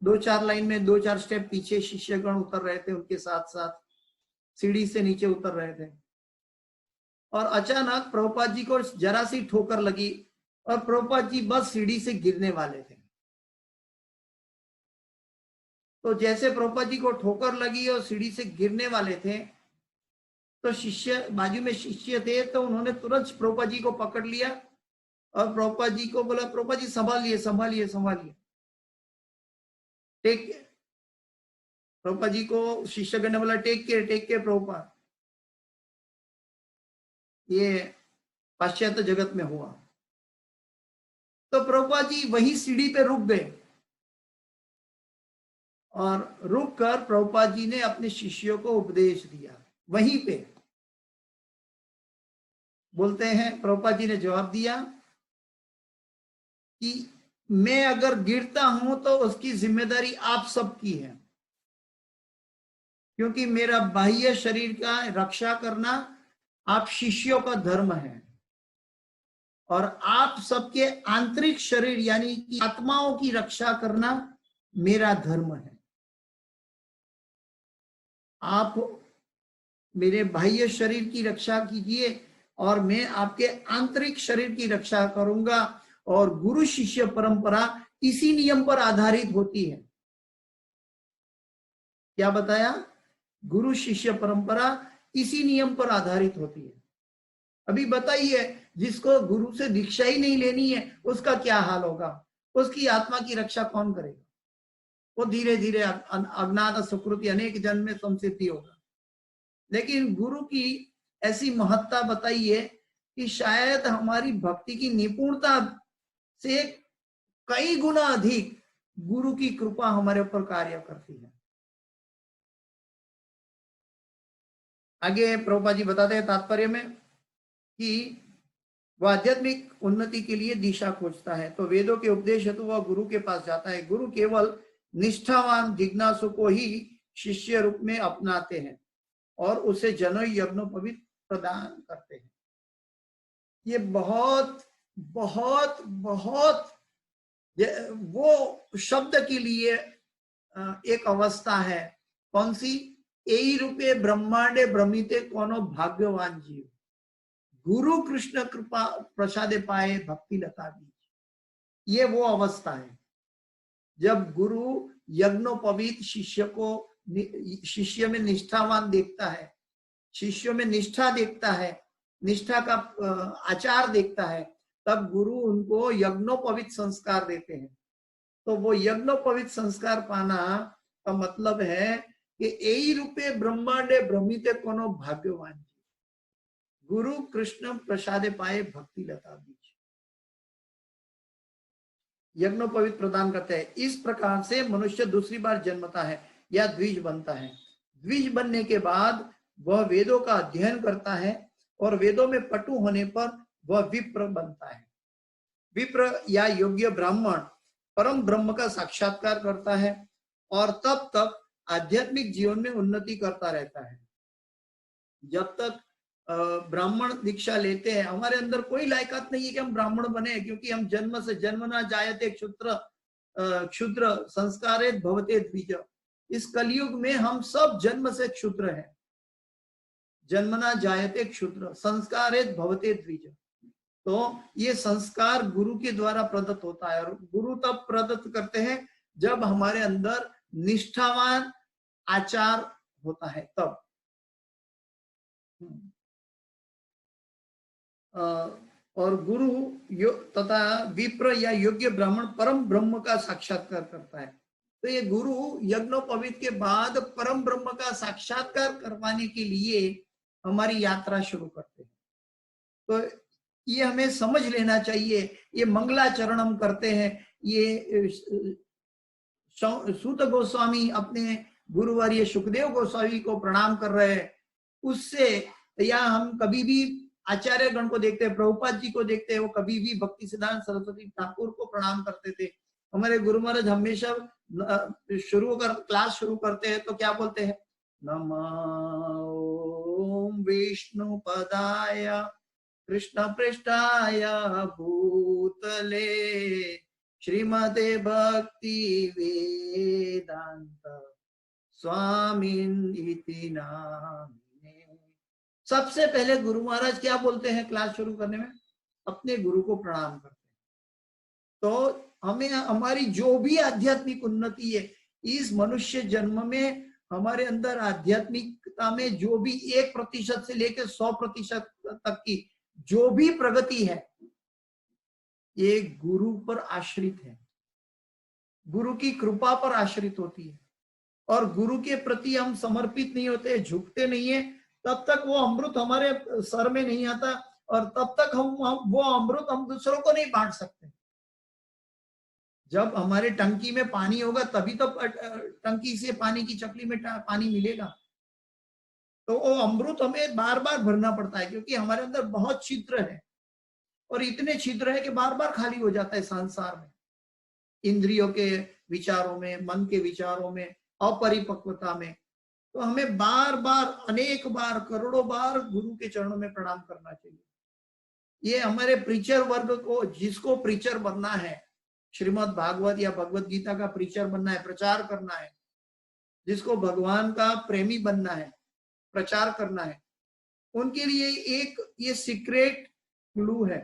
2-4 लाइन में 2-4 स्टेप पीछे शिष्यगण उतर रहे थे, उनके साथ साथ सीढ़ी से नीचे उतर रहे थे। और अचानक प्रभुपाद जी को जरा सी ठोकर लगी और प्रभुपाद जी बस सीढ़ी से गिरने वाले थे। तो जैसे प्रभुपाद जी को ठोकर लगी और सीढ़ी से गिरने वाले थे, तो शिष्य, बाजू में शिष्य थे, तो उन्होंने तुरंत प्रभुपाद जी को पकड़ लिया और प्रभुपाद जी को बोला, प्रभुपाद जी संभालिए संभालिए संभालिए, टेक केयर। प्रभुपाद जी को शिष्यगण ने बोला, टेक केयर प्रभुपाद। ये पाश्चात्य जगत में हुआ। तो प्रभुपाद जी वही सीढ़ी पे रुक गए और रुक कर प्रभुपाद जी ने अपने शिष्यों को उपदेश दिया वहीं पे। बोलते हैं, प्रभुपाद जी ने जवाब दिया कि मैं अगर गिरता हूं तो उसकी जिम्मेदारी आप सबकी है, क्योंकि मेरा बाह्य शरीर का रक्षा करना आप शिष्यों का धर्म है, और आप सबके आंतरिक शरीर यानी कि आत्माओं की रक्षा करना मेरा धर्म है। आप मेरे बाह्य शरीर की रक्षा कीजिए और मैं आपके आंतरिक शरीर की रक्षा करूंगा। और गुरु शिष्य परंपरा इसी नियम पर आधारित होती है। क्या बताया? गुरु शिष्य परंपरा इसी नियम पर आधारित होती है। अभी बताइए, जिसको गुरु से दीक्षा ही नहीं लेनी है उसका क्या हाल होगा? उसकी आत्मा की रक्षा कौन करेगा? वो धीरे धीरे अज्ञात सुकृति अनेक जन्म में संसिद्धि होगा। लेकिन गुरु की ऐसी महत्ता बताइए कि शायद हमारी भक्ति की निपुणता से कई गुना अधिक गुरु की कृपा हमारे ऊपर कार्य करती है। आगे प्रभुपाद जी बताते हैं तात्पर्य में कि वह आध्यात्मिक उन्नति के लिए दिशा खोजता है तो वेदों के उपदेश हेतु वह गुरु के पास जाता है। गुरु केवल निष्ठावान जिज्ञासु को ही शिष्य रूप में अपनाते हैं और उसे जनो यज्ञोपवीत प्रदान करते हैं। ये बहुत बहुत बहुत वो शब्द के लिए एक अवस्था है। कौन सी? एई रूपे ब्रह्मांडे भ्रमिते कोनो भाग्यवान जीव, गुरु कृष्ण कृपा प्रसादे पाए भक्ति लता बीज। ये वो अवस्था है जब गुरु यज्ञोपवीत शिष्य में निष्ठावान देखता है, शिष्यों में निष्ठा देखता है, निष्ठा का आचार देखता है, तब गुरु उनको यज्ञोपवीत संस्कार देते हैं। तो वो यज्ञोपवीत संस्कार पाना का मतलब है कि एई रूपे ब्रह्मांडे भ्रमिते कोनो भाग्यवान, गुरु कृष्ण प्रसादे पाए भक्ति लता बीज। यज्ञोपवीत प्रदान करते हैं। इस प्रकार से मनुष्य दूसरी बार जन्मता है या द्विज बनता है। द्विज बनने के बाद वह वेदों का अध्ययन करता है और वेदों में पटु होने पर वह विप्र बनता है। विप्र या योग्य ब्राह्मण परम ब्रह्म का साक्षात्कार करता है और तब तक आध्यात्मिक जीवन में उन्नति करता रहता है। जब तक ब्राह्मण दीक्षा लेते हैं, हमारे अंदर कोई लायकात नहीं है कि हम ब्राह्मण बने, क्योंकि हम जन्म से जन्मना जायते क्षुद्र संस्कारे भवते द्विज। इस कलयुग में हम सब जन्म से क्षुद्र हैं। जन्मना जायते क्षुद्र संस्कारे भवते द्विज। तो ये संस्कार गुरु के द्वारा प्रदत्त होता है और गुरु तब प्रदत्त करते हैं जब हमारे अंदर निष्ठावान आचार होता है तब। और गुरु तथा विप्र या योग्य ब्राह्मण परम ब्रह्म का साक्षात्कार करता है। तो ये गुरु यज्ञोपवीत के बाद परम ब्रह्म का साक्षात्कार करवाने के लिए हमारी यात्रा शुरू करते हैं। तो ये हमें समझ लेना चाहिए। ये मंगलाचरण हम करते हैं, ये सूत गोस्वामी अपने गुरुवर्य सुखदेव गोस्वामी को प्रणाम कर रहे हैं, उससे या हम कभी भी आचार्य गण को देखते हैं, प्रभुपाद जी को देखते हैं, वो कभी भी भक्ति सिद्धांत सरस्वती ठाकुर को प्रणाम करते थे। हमारे गुरु महाराज हमेशा क्लास शुरू करते हैं तो क्या बोलते हैं, नमो विष्णु पदाय कृष्ण पृष्ठाय भूतले श्रीमते भक्ति वेदांत स्वामिन इति नामिने। सबसे पहले गुरु महाराज क्या बोलते हैं क्लास शुरू करने में, अपने गुरु को प्रणाम करते हैं। तो हमें हमारी जो भी आध्यात्मिक उन्नति है, इस मनुष्य जन्म में हमारे अंदर आध्यात्मिकता में जो भी 1% से लेकर 100% तक की जो भी प्रगति है, ये गुरु पर आश्रित है, गुरु की कृपा पर आश्रित होती है। और गुरु के प्रति हम समर्पित नहीं होते, झुकते नहीं है, तब तक वो अमृत हमारे सर में नहीं आता, और तब तक हम वो अमृत हम दूसरों को नहीं बांट सकते। जब हमारे टंकी में पानी होगा तभी तो टंकी से पानी की चकली में पानी मिलेगा। तो वो अमृत हमें बार बार भरना पड़ता है, क्योंकि हमारे अंदर बहुत छिद्र है, और इतने छिद्र है कि बार बार खाली हो जाता है संसार में, इंद्रियों के विचारों में, मन के विचारों में, अपरिपक्वता में। तो हमें बार बार, अनेक बार, करोड़ों बार गुरु के चरणों में प्रणाम करना चाहिए। ये हमारे प्रीचर वर्ग को, जिसको प्रीचर बनना है, श्रीमद् भागवत या भगवत गीता का प्रीचर बनना है, प्रचार करना है, जिसको भगवान का प्रेमी बनना है, प्रचार करना है, उनके लिए एक ये सीक्रेट क्लू है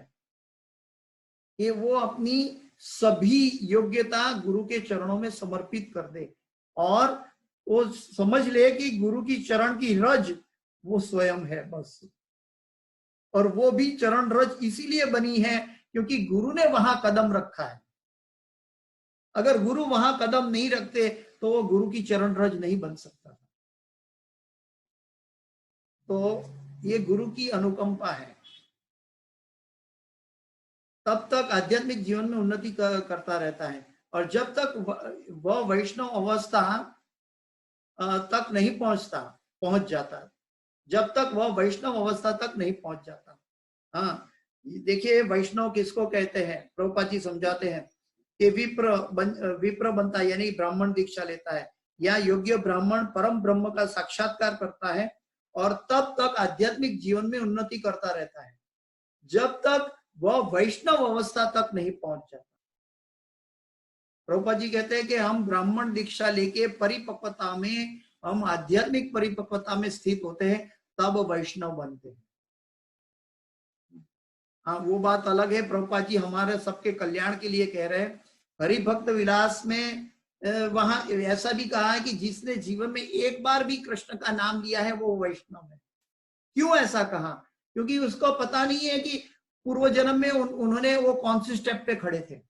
कि वो अपनी सभी योग्यता गुरु के चरणों में समर्पित कर दे, और वो समझ ले कि गुरु की चरण की रज वो स्वयं है बस। और वो भी चरण रज इसीलिए बनी है क्योंकि गुरु ने वहां कदम रखा है। अगर गुरु वहां कदम नहीं रखते तो वो गुरु की चरण रज नहीं बन सकता। तो ये गुरु की अनुकंपा है। तब तक आध्यात्मिक जीवन में उन्नति करता रहता है, और जब तक वह वैष्णव अवस्था तक नहीं पहुंच जाता, जब तक वह वैष्णव अवस्था तक नहीं पहुंच जाता। हाँ, देखिए वैष्णव किसको कहते हैं, प्रभुपाद जी समझाते हैं कि विप्र बनता है, यानी ब्राह्मण दीक्षा लेता है, या योग्य ब्राह्मण परम ब्रह्म का साक्षात्कार करता है, और तब तक आध्यात्मिक जीवन में उन्नति करता रहता है, जब तक वह वैष्णव अवस्था तक नहीं पहुंच जाता। प्रभुपाद जी कहते हैं कि हम ब्राह्मण दीक्षा लेके परिपक्वता में, हम आध्यात्मिक परिपक्वता में स्थित होते हैं, तब वैष्णव बनते हैं। हाँ, वो बात अलग है, प्रभुपाद जी हमारे सबके कल्याण के लिए कह रहे हैं। हरिभक्त विलास में वहां ऐसा भी कहा है कि जिसने जीवन में एक बार भी कृष्ण का नाम लिया है वो वैष्णव है। क्यों ऐसा कहा? क्योंकि उसको पता नहीं है कि पूर्व जन्म में उन्होंने वो कौन से स्टेप पे खड़े थे,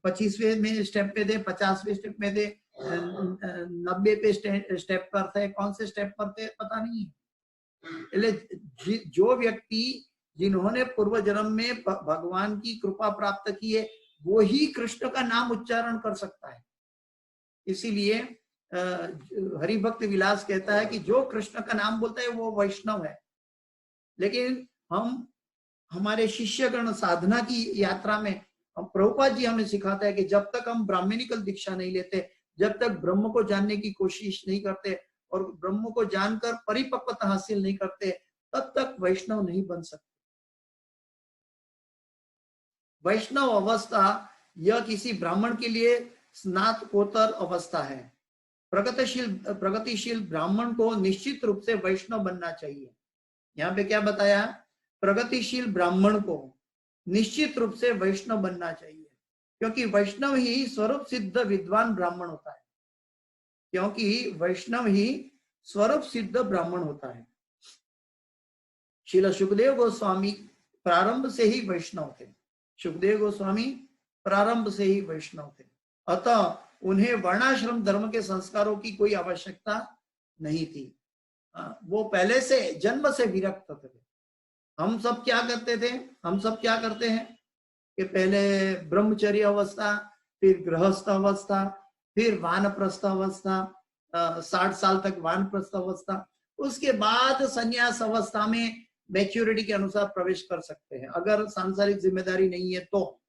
25वें में स्टेप पे थे, 50वें स्टेप में थे, 90 पे स्टेप पर थे, कौन से स्टेप पर थे पता नहीं है। जो व्यक्ति जिन्होंने पूर्व जन्म में भगवान की कृपा प्राप्त की है, वो ही कृष्ण का नाम उच्चारण कर सकता है। इसीलिए हरिभक्त विलास कहता है कि जो कृष्ण का नाम बोलता है वो वैष्णव है। लेकिन हम हमारे शिष्यगण साधना की यात्रा में प्रभुपाद जी हमें सिखाता है कि जब तक हम ब्राह्मणिकल दीक्षा नहीं लेते, जब तक ब्रह्म को जानने की कोशिश नहीं करते और ब्रह्म को जानकर परिपक्वता हासिल नहीं करते, तब तक वैष्णव नहीं बन सकते। वैष्णव अवस्था यह किसी ब्राह्मण के लिए स्नातकोत्तर अवस्था है। प्रगतिशील ब्राह्मण को निश्चित रूप से वैष्णव बनना चाहिए। यहाँ पे क्या बताया? प्रगतिशील ब्राह्मण को निश्चित रूप से वैष्णव बनना चाहिए, क्योंकि वैष्णव ही स्वरूप सिद्ध विद्वान ब्राह्मण होता है। क्योंकि वैष्णव ही स्वरूप सिद्ध ब्राह्मण होता है। श्रील सुखदेव गोस्वामी प्रारंभ से ही वैष्णव थे। सुखदेव गोस्वामी प्रारंभ से ही वैष्णव थे, अतः उन्हें वर्णाश्रम धर्म के संस्कारों की कोई आवश्यकता नहीं थी। वो पहले से जन्म से विरक्त थे। हम सब क्या करते थे, हम सब क्या करते हैं कि पहले ब्रह्मचर्य अवस्था, फिर गृहस्थ अवस्था, फिर वानप्रस्थ अवस्था, 60 साल तक वानप्रस्थ अवस्था, उसके बाद संन्यास अवस्था में मैच्योरिटी के अनुसार प्रवेश कर सकते हैं अगर सांसारिक जिम्मेदारी नहीं है तो।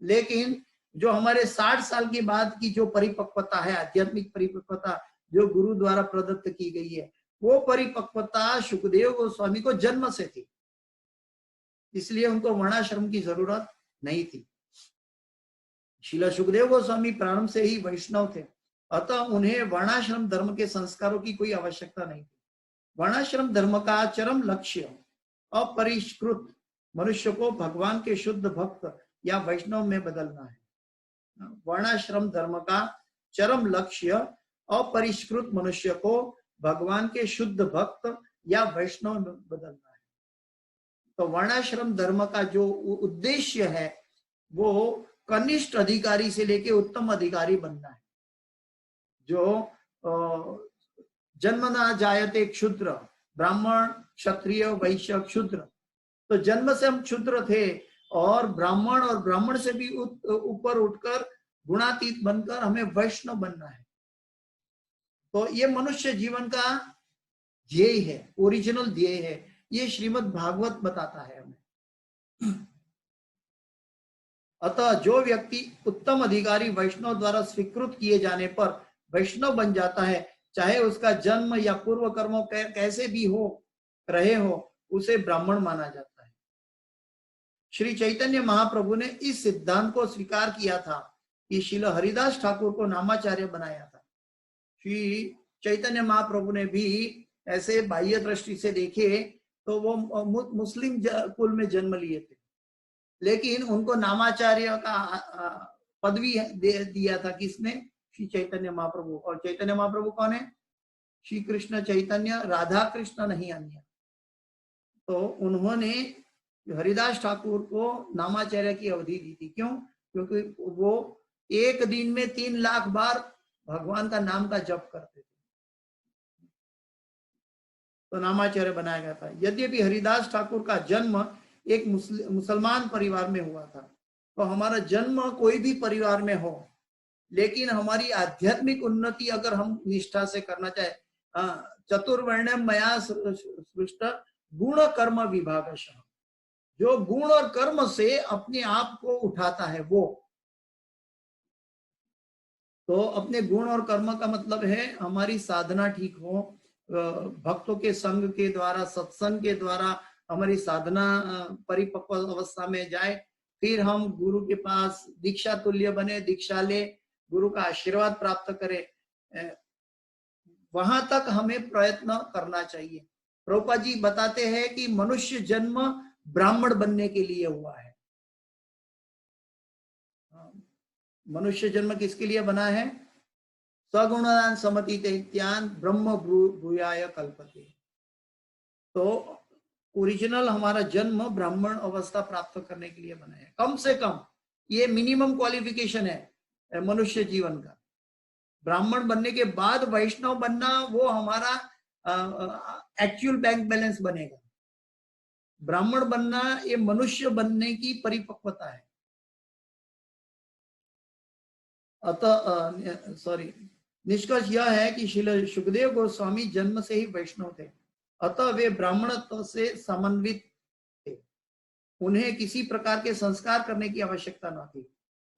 लेकिन जो हमारे 60 साल के बाद की जो परिपक्वता है, आध्यात्मिक परिपक्वता जो गुरु द्वारा प्रदत्त की गई है, वो परिपक्वता सुखदेव गोस्वामी को जन्म से थी, इसलिए उनको वर्णाश्रम की जरूरत नहीं थी। श्रील सुखदेव गोस्वामी प्रारंभ से ही वैष्णव थे, अतः उन्हें वर्णाश्रम धर्म के संस्कारों की कोई आवश्यकता नहीं थी। वर्णाश्रम धर्म का चरम लक्ष्य अपरिष्कृत मनुष्य को भगवान के शुद्ध भक्त या वैष्णव में बदलना है। वर्णाश्रम धर्म का चरम लक्ष्य अपरिष्कृत मनुष्य को भगवान के शुद्ध भक्त या वैष्णव में बदलना है। तो वर्णाश्रम धर्म का जो उद्देश्य है वो कनिष्ठ अधिकारी से लेके उत्तम अधिकारी बनना है। जो जन्मना जायते क्षुद्र, ब्राह्मण क्षत्रिय वैश्य क्षुद्र, तो जन्म से हम क्षुद्र थे और ब्राह्मण से भी ऊपर उठकर गुणातीत बनकर हमें वैष्णव बनना है। तो ये मनुष्य जीवन का ध्येय है, ओरिजिनल ध्येय है, ये श्रीमद् भागवत बताता है हमें। अतः जो व्यक्ति उत्तम अधिकारी वैष्णव द्वारा स्वीकृत किए जाने पर वैष्णव बन जाता है, चाहे उसका जन्म या पूर्व कर्म कैसे भी रहे हो, उसे ब्राह्मण माना जाता है। श्री चैतन्य महाप्रभु ने इस सिद्धांत को स्वीकार किया था कि श्रील हरिदास ठाकुर को नामाचार्य बनाया था। श्री चैतन्य महाप्रभु ने भी ऐसे बाह्य दृष्टि से देखे तो वो मुस्लिम कुल में जन्म लिए थे, लेकिन उनको नामाचार्य का पदवी दिया था किसने? श्री चैतन्य महाप्रभु। और चैतन्य महाप्रभु कौन है? श्री कृष्ण चैतन्य, राधा कृष्ण नहीं अन्य। तो उन्होंने हरिदास ठाकुर को नामाचार्य की अवधि दी थी। क्यों? क्योंकि वो एक दिन में 3 लाख बार भगवान का नाम का जप करते थे, तो नामाचार्य बनाया गया था। यद्यपि हरिदास ठाकुर का जन्म एक मुसलमान परिवार में हुआ था, तो हमारा जन्म कोई भी परिवार में हो, लेकिन हमारी आध्यात्मिक उन्नति अगर हम निष्ठा से करना चाहे, चतुर्वर्ण्यम मया सृष्ट गुण कर्म विभागशः, जो गुण और कर्म से अपने आप को उठाता है वो, तो अपने गुण और कर्म का मतलब है हमारी साधना ठीक हो, भक्तों के संग के द्वारा, सत्संग के द्वारा हमारी साधना परिपक्व अवस्था में जाए, फिर हम गुरु के पास दीक्षा तुल्य बने, दीक्षा ले, गुरु का आशीर्वाद प्राप्त करें, वहां तक हमें प्रयत्न करना चाहिए। प्रभुपाद जी बताते हैं कि मनुष्य जन्म ब्राह्मण बनने के लिए हुआ है। मनुष्य जन्म किसके लिए बना है? सगुणान समति दैत्यान ब्रह्म भूयाय कल्पते। तो ओरिजिनल हमारा जन्म ब्राह्मण अवस्था प्राप्त करने के लिए बना है। कम से कम ये मिनिमम क्वालिफिकेशन है मनुष्य जीवन का। ब्राह्मण बनने के बाद वैष्णव बनना वो हमारा एक्चुअल बैंक बैलेंस बनेगा। ब्राह्मण बनना ये मनुष्य बनने की परिपक्वता है। अतः निष्कर्ष यह है कि श्रील सुखदेव गोस्वामी जन्म से ही वैष्णव थे, अतः वे ब्राह्मणत्व से समन्वित थे। उन्हें किसी प्रकार के संस्कार करने की आवश्यकता न थी।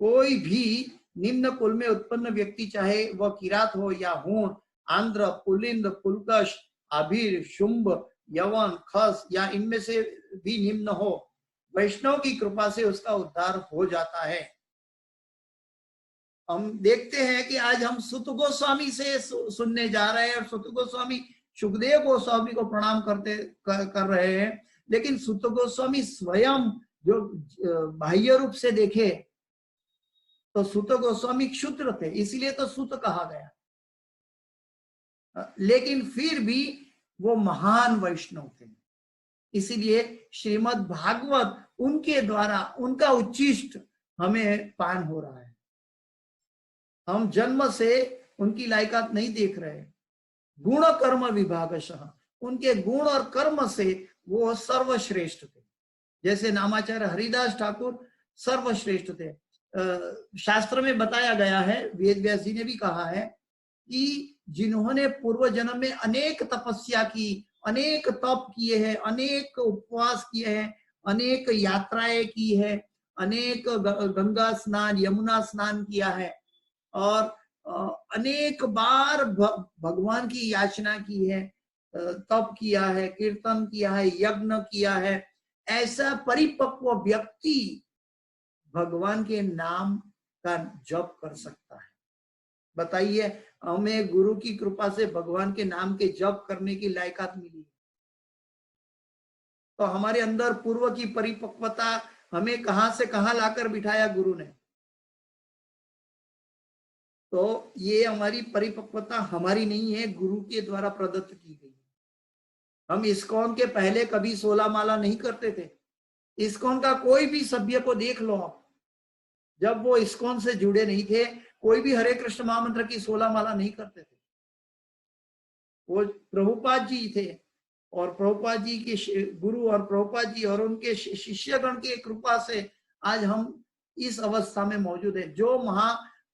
कोई भी निम्न कुल में उत्पन्न व्यक्ति, चाहे वह किरात हो या हूण, आंध्र, पुलिंद, पुलकश, आभीर, शुंभ, यवन, खस या इनमें से भी निम्न हो, वैष्णव की कृपा से उसका उद्धार हो जाता है। हम देखते हैं कि आज हम सुत गोस्वामी से सुनने जा रहे हैं और सुत गोस्वामी सुखदेव गोस्वामी को प्रणाम कर रहे हैं, लेकिन सुत गोस्वामी स्वयं जो बाह्य रूप से देखे तो सुत गोस्वामी क्षुद्र थे, इसीलिए तो सुत कहा गया, लेकिन फिर भी वो महान वैष्णव थे। इसीलिए श्रीमद् भागवत उनके द्वारा उनका उच्छिष्ट हमें पान हो रहा है। हम जन्म से उनकी लायकात नहीं देख रहे। गुण कर्म विभागशः, उनके गुण और कर्म से वो सर्वश्रेष्ठ थे। जैसे नामाचार्य हरिदास ठाकुर सर्वश्रेष्ठ थे। शास्त्र में बताया गया है, वेद व्यास जी ने भी कहा है कि जिन्होंने पूर्व जन्म में अनेक तपस्या की, अनेक तप किए हैं, अनेक उपवास किए हैं, अनेक यात्राएं की है, अनेक गंगा स्नान यमुना स्नान किया है और अनेक बार भगवान की याचना की है, तप किया है, कीर्तन किया है, यज्ञ किया है, ऐसा परिपक्व व्यक्ति भगवान के नाम का जप कर सकता है। बताइए, हमें गुरु की कृपा से भगवान के नाम के जप करने की लायकात मिली, तो हमारे अंदर पूर्व की परिपक्वता हमें कहां से कहां लाकर बिठाया गुरु ने। तो ये हमारी परिपक्वता हमारी नहीं है, गुरु के द्वारा प्रदत्त की गई। हम इस्कॉन के पहले कभी 16 माला नहीं करते थे। इस्कॉन का कोई भी सभ्य को देख लो आप, जब वो इस्कॉन से जुड़े नहीं थे, कोई भी हरे कृष्ण महामंत्र की 16 माला नहीं करते थे। वो प्रभुपाद जी थे और प्रभुपाद जी के गुरु और प्रभुपाद जी और उनके शिष्यगण की कृपा से आज हम इस अवस्था में मौजूद है। जो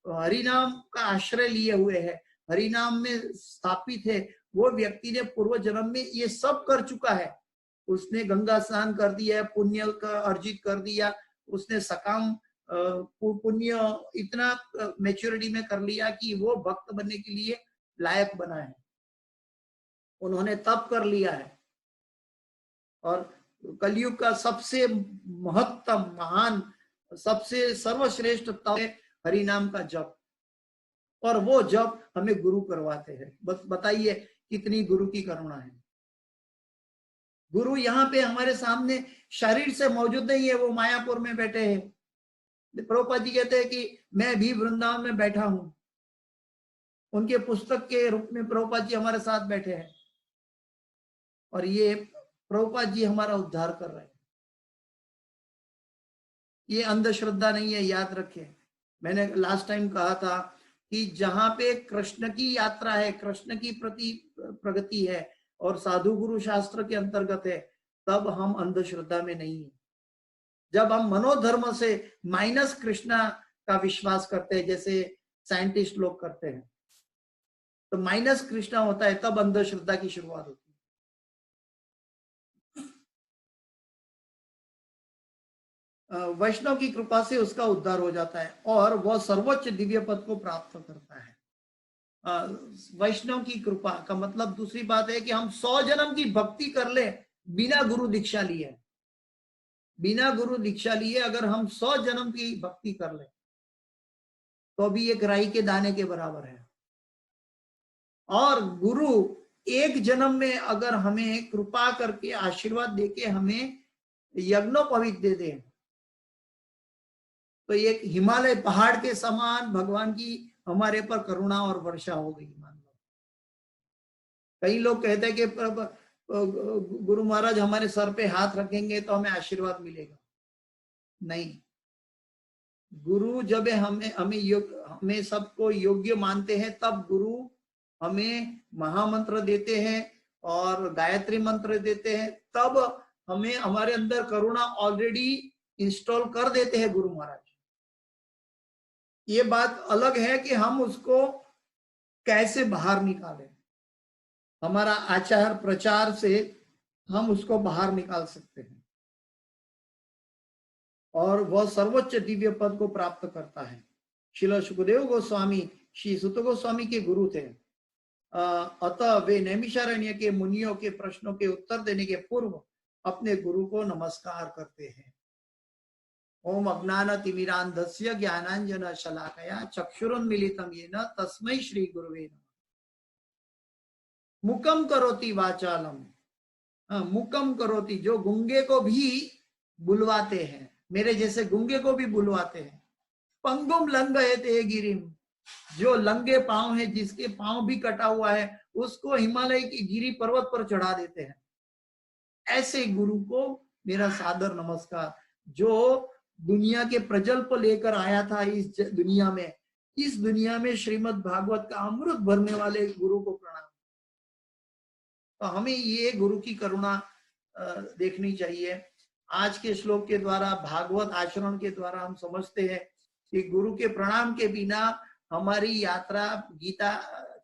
हरिनाम का आश्रय लिए हुए है, हरिनाम में स्थापित है, वो व्यक्ति ने पूर्व जन्म में ये सब कर चुका है। उसने गंगा स्नान कर दिया है, पुण्य का अर्जित कर दिया, उसने सकाम पुण्य इतना मैच्योरिटी में कर लिया कि वो भक्त बनने के लिए लायक बना है। उन्होंने तप कर लिया है और कलयुग का सबसे महत्तम महान सबसे सर्वश्रेष्ठ तप है हरि नाम का जप, और वो जप हमें गुरु करवाते हैं। बस बताइए कितनी गुरु की करुणा है। गुरु यहाँ पे हमारे सामने शरीर से मौजूद नहीं है, वो मायापुर में बैठे हैं। प्रभुपाद जी कहते हैं कि मैं भी वृंदावन में बैठा हूं, उनके पुस्तक के रूप में प्रभुपाद जी हमारे साथ बैठे हैं और ये प्रभुपाद जी हमारा उद्धार कर रहे हैं। ये अंधश्रद्धा नहीं है, याद रखें। मैंने लास्ट टाइम कहा था कि जहां पे कृष्ण की यात्रा है, कृष्ण की प्रगति है और साधु गुरु शास्त्र के अंतर्गत है, तब हम अंधश्रद्धा में नहीं है। जब हम मनोधर्म से माइनस कृष्णा का विश्वास करते हैं, जैसे साइंटिस्ट लोग करते हैं, तो माइनस कृष्णा होता है, तब अंधश्रद्धा की शुरुआत होती है। वैष्णव की कृपा से उसका उद्धार हो जाता है और वह सर्वोच्च दिव्य पद को प्राप्त करता है। वैष्णव की कृपा का मतलब दूसरी बात है कि हम 100 जन्म की भक्ति कर ले बिना गुरु दीक्षा लिए, बिना गुरु दीक्षा लिए अगर हम 100 जन्म की भक्ति कर ले तो भी एक राई के दाने के बराबर है। और गुरु एक जन्म में अगर हमें कृपा करके आशीर्वाद देके हमें यज्ञोपवीत दे दे तो एक हिमालय पहाड़ के समान भगवान की हमारे पर करुणा और वर्षा हो गई। मान लो कई लोग कहते हैं कि गुरु महाराज हमारे सर पे हाथ रखेंगे तो हमें आशीर्वाद मिलेगा। नहीं, गुरु जब हमें सबको योग्य मानते हैं तब गुरु हमें महामंत्र देते हैं और गायत्री मंत्र देते हैं, तब हमें हमारे अंदर करुणा ऑलरेडी इंस्टॉल कर देते हैं गुरु महाराज। ये बात अलग है कि हम उसको कैसे बाहर निकालें। हमारा आचार प्रचार से हम उसको बाहर निकाल सकते हैं और वह सर्वोच्च दिव्य पद को प्राप्त करता है। श्रील सुखदेव गोस्वामी श्री सुत गोस्वामी के गुरु थे। अतः वे नैमिषारण्य के मुनियों के प्रश्नों के उत्तर देने के पूर्व अपने गुरु को नमस्कार करते हैं। ओम अज्ञानतिमिरान्धस्य ज्ञानांजन शलाकया चक्षुरुन्मीलितं येन तस्मै श्री गुरुवे नमः। मुकम करोति वाचालम, मुकम करोति, जो गुंगे को भी बुलवाते हैं, मेरे जैसे गुंगे को भी बुलवाते हैं। पंगुम लंघयते गिरिम, जो लंगे पांव है, जिसके पांव भी कटा हुआ है, उसको हिमालय की गिरी पर्वत पर चढ़ा देते हैं। ऐसे गुरु को मेरा सादर नमस्कार। जो दुनिया के प्रजल्प लेकर आया था इस दुनिया में श्रीमद् भागवत का अमृत भरने वाले गुरु को प्रणाम। तो हमें ये गुरु की करुणा देखनी चाहिए। आज के श्लोक के द्वारा, भागवत आचरण के द्वारा हम समझते हैं कि गुरु के प्रणाम के बिना हमारी यात्रा,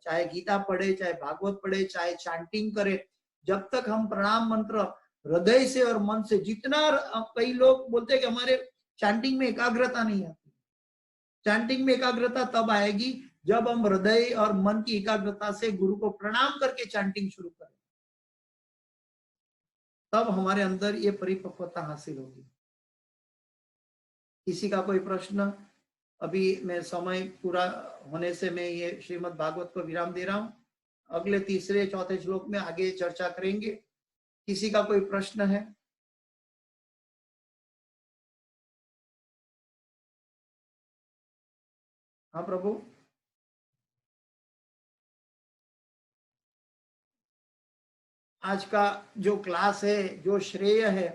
चाहे गीता पढ़े, चाहे भागवत पढ़े, चाहे चैंटिंग करे, जब तक हम प्रणाम मंत्र हृदय से और मन से, जितना, कई लोग बोलते हैं कि हमारे चैंटिंग में एकाग्रता नहीं आती। चैंटिंग में एकाग्रता तब आएगी जब हम हृदय और मन की एकाग्रता से गुरु को प्रणाम करके चैंटिंग शुरू करें, तब हमारे अंदर ये परिपक्वता हासिल होगी। किसी का कोई प्रश्न? अभी मैं समय पूरा होने से मैं ये श्रीमद् भागवत को विराम दे रहा हूं। अगले तीसरे चौथे श्लोक में आगे चर्चा करेंगे। किसी का कोई प्रश्न है? हाँ प्रभु। आज का जो क्लास है, जो श्रेय है,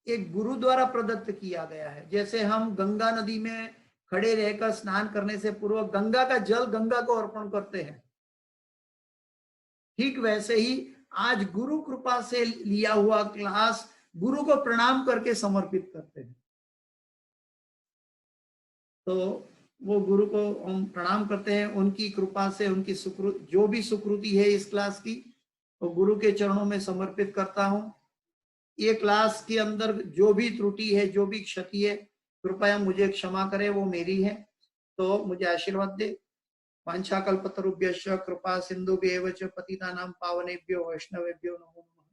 एक गुरु द्वारा प्रदत्त किया गया है। जैसे हम गंगा नदी में खड़े रहकर स्नान करने से पूर्व गंगा का जल गंगा को अर्पण करते हैं, ठीक वैसे ही आज गुरु कृपा से लिया हुआ क्लास गुरु को प्रणाम करके समर्पित करते हैं। तो वो गुरु को हम प्रणाम करते हैं, उनकी कृपा से, उनकी सुकृति, जो भी सुकृति है इस क्लास की, वो गुरु के चरणों में समर्पित करता हूं। ये क्लास के अंदर जो भी त्रुटि है, जो भी क्षति है, कृपया मुझे क्षमा करे, वो मेरी है। तो मुझे आशीर्वाद दे। वाञ्छाकल्पतरुभ्यश्च कृपा सिन्धुभ्येव च पतितानां पावनेभ्यो वैष्णवेभ्यो नमो नमः।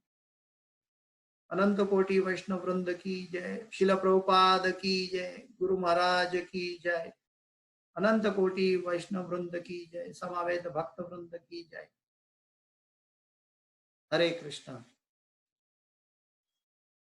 अनंत कोटि वैष्णव वृंद की जय। शिल प्रभुपाद की जय। गुरु महाराज की जय। अनंत कोटि वैष्णव वृंद की जय। समावेद भक्त वृंद की जय। हरे कृष्णा।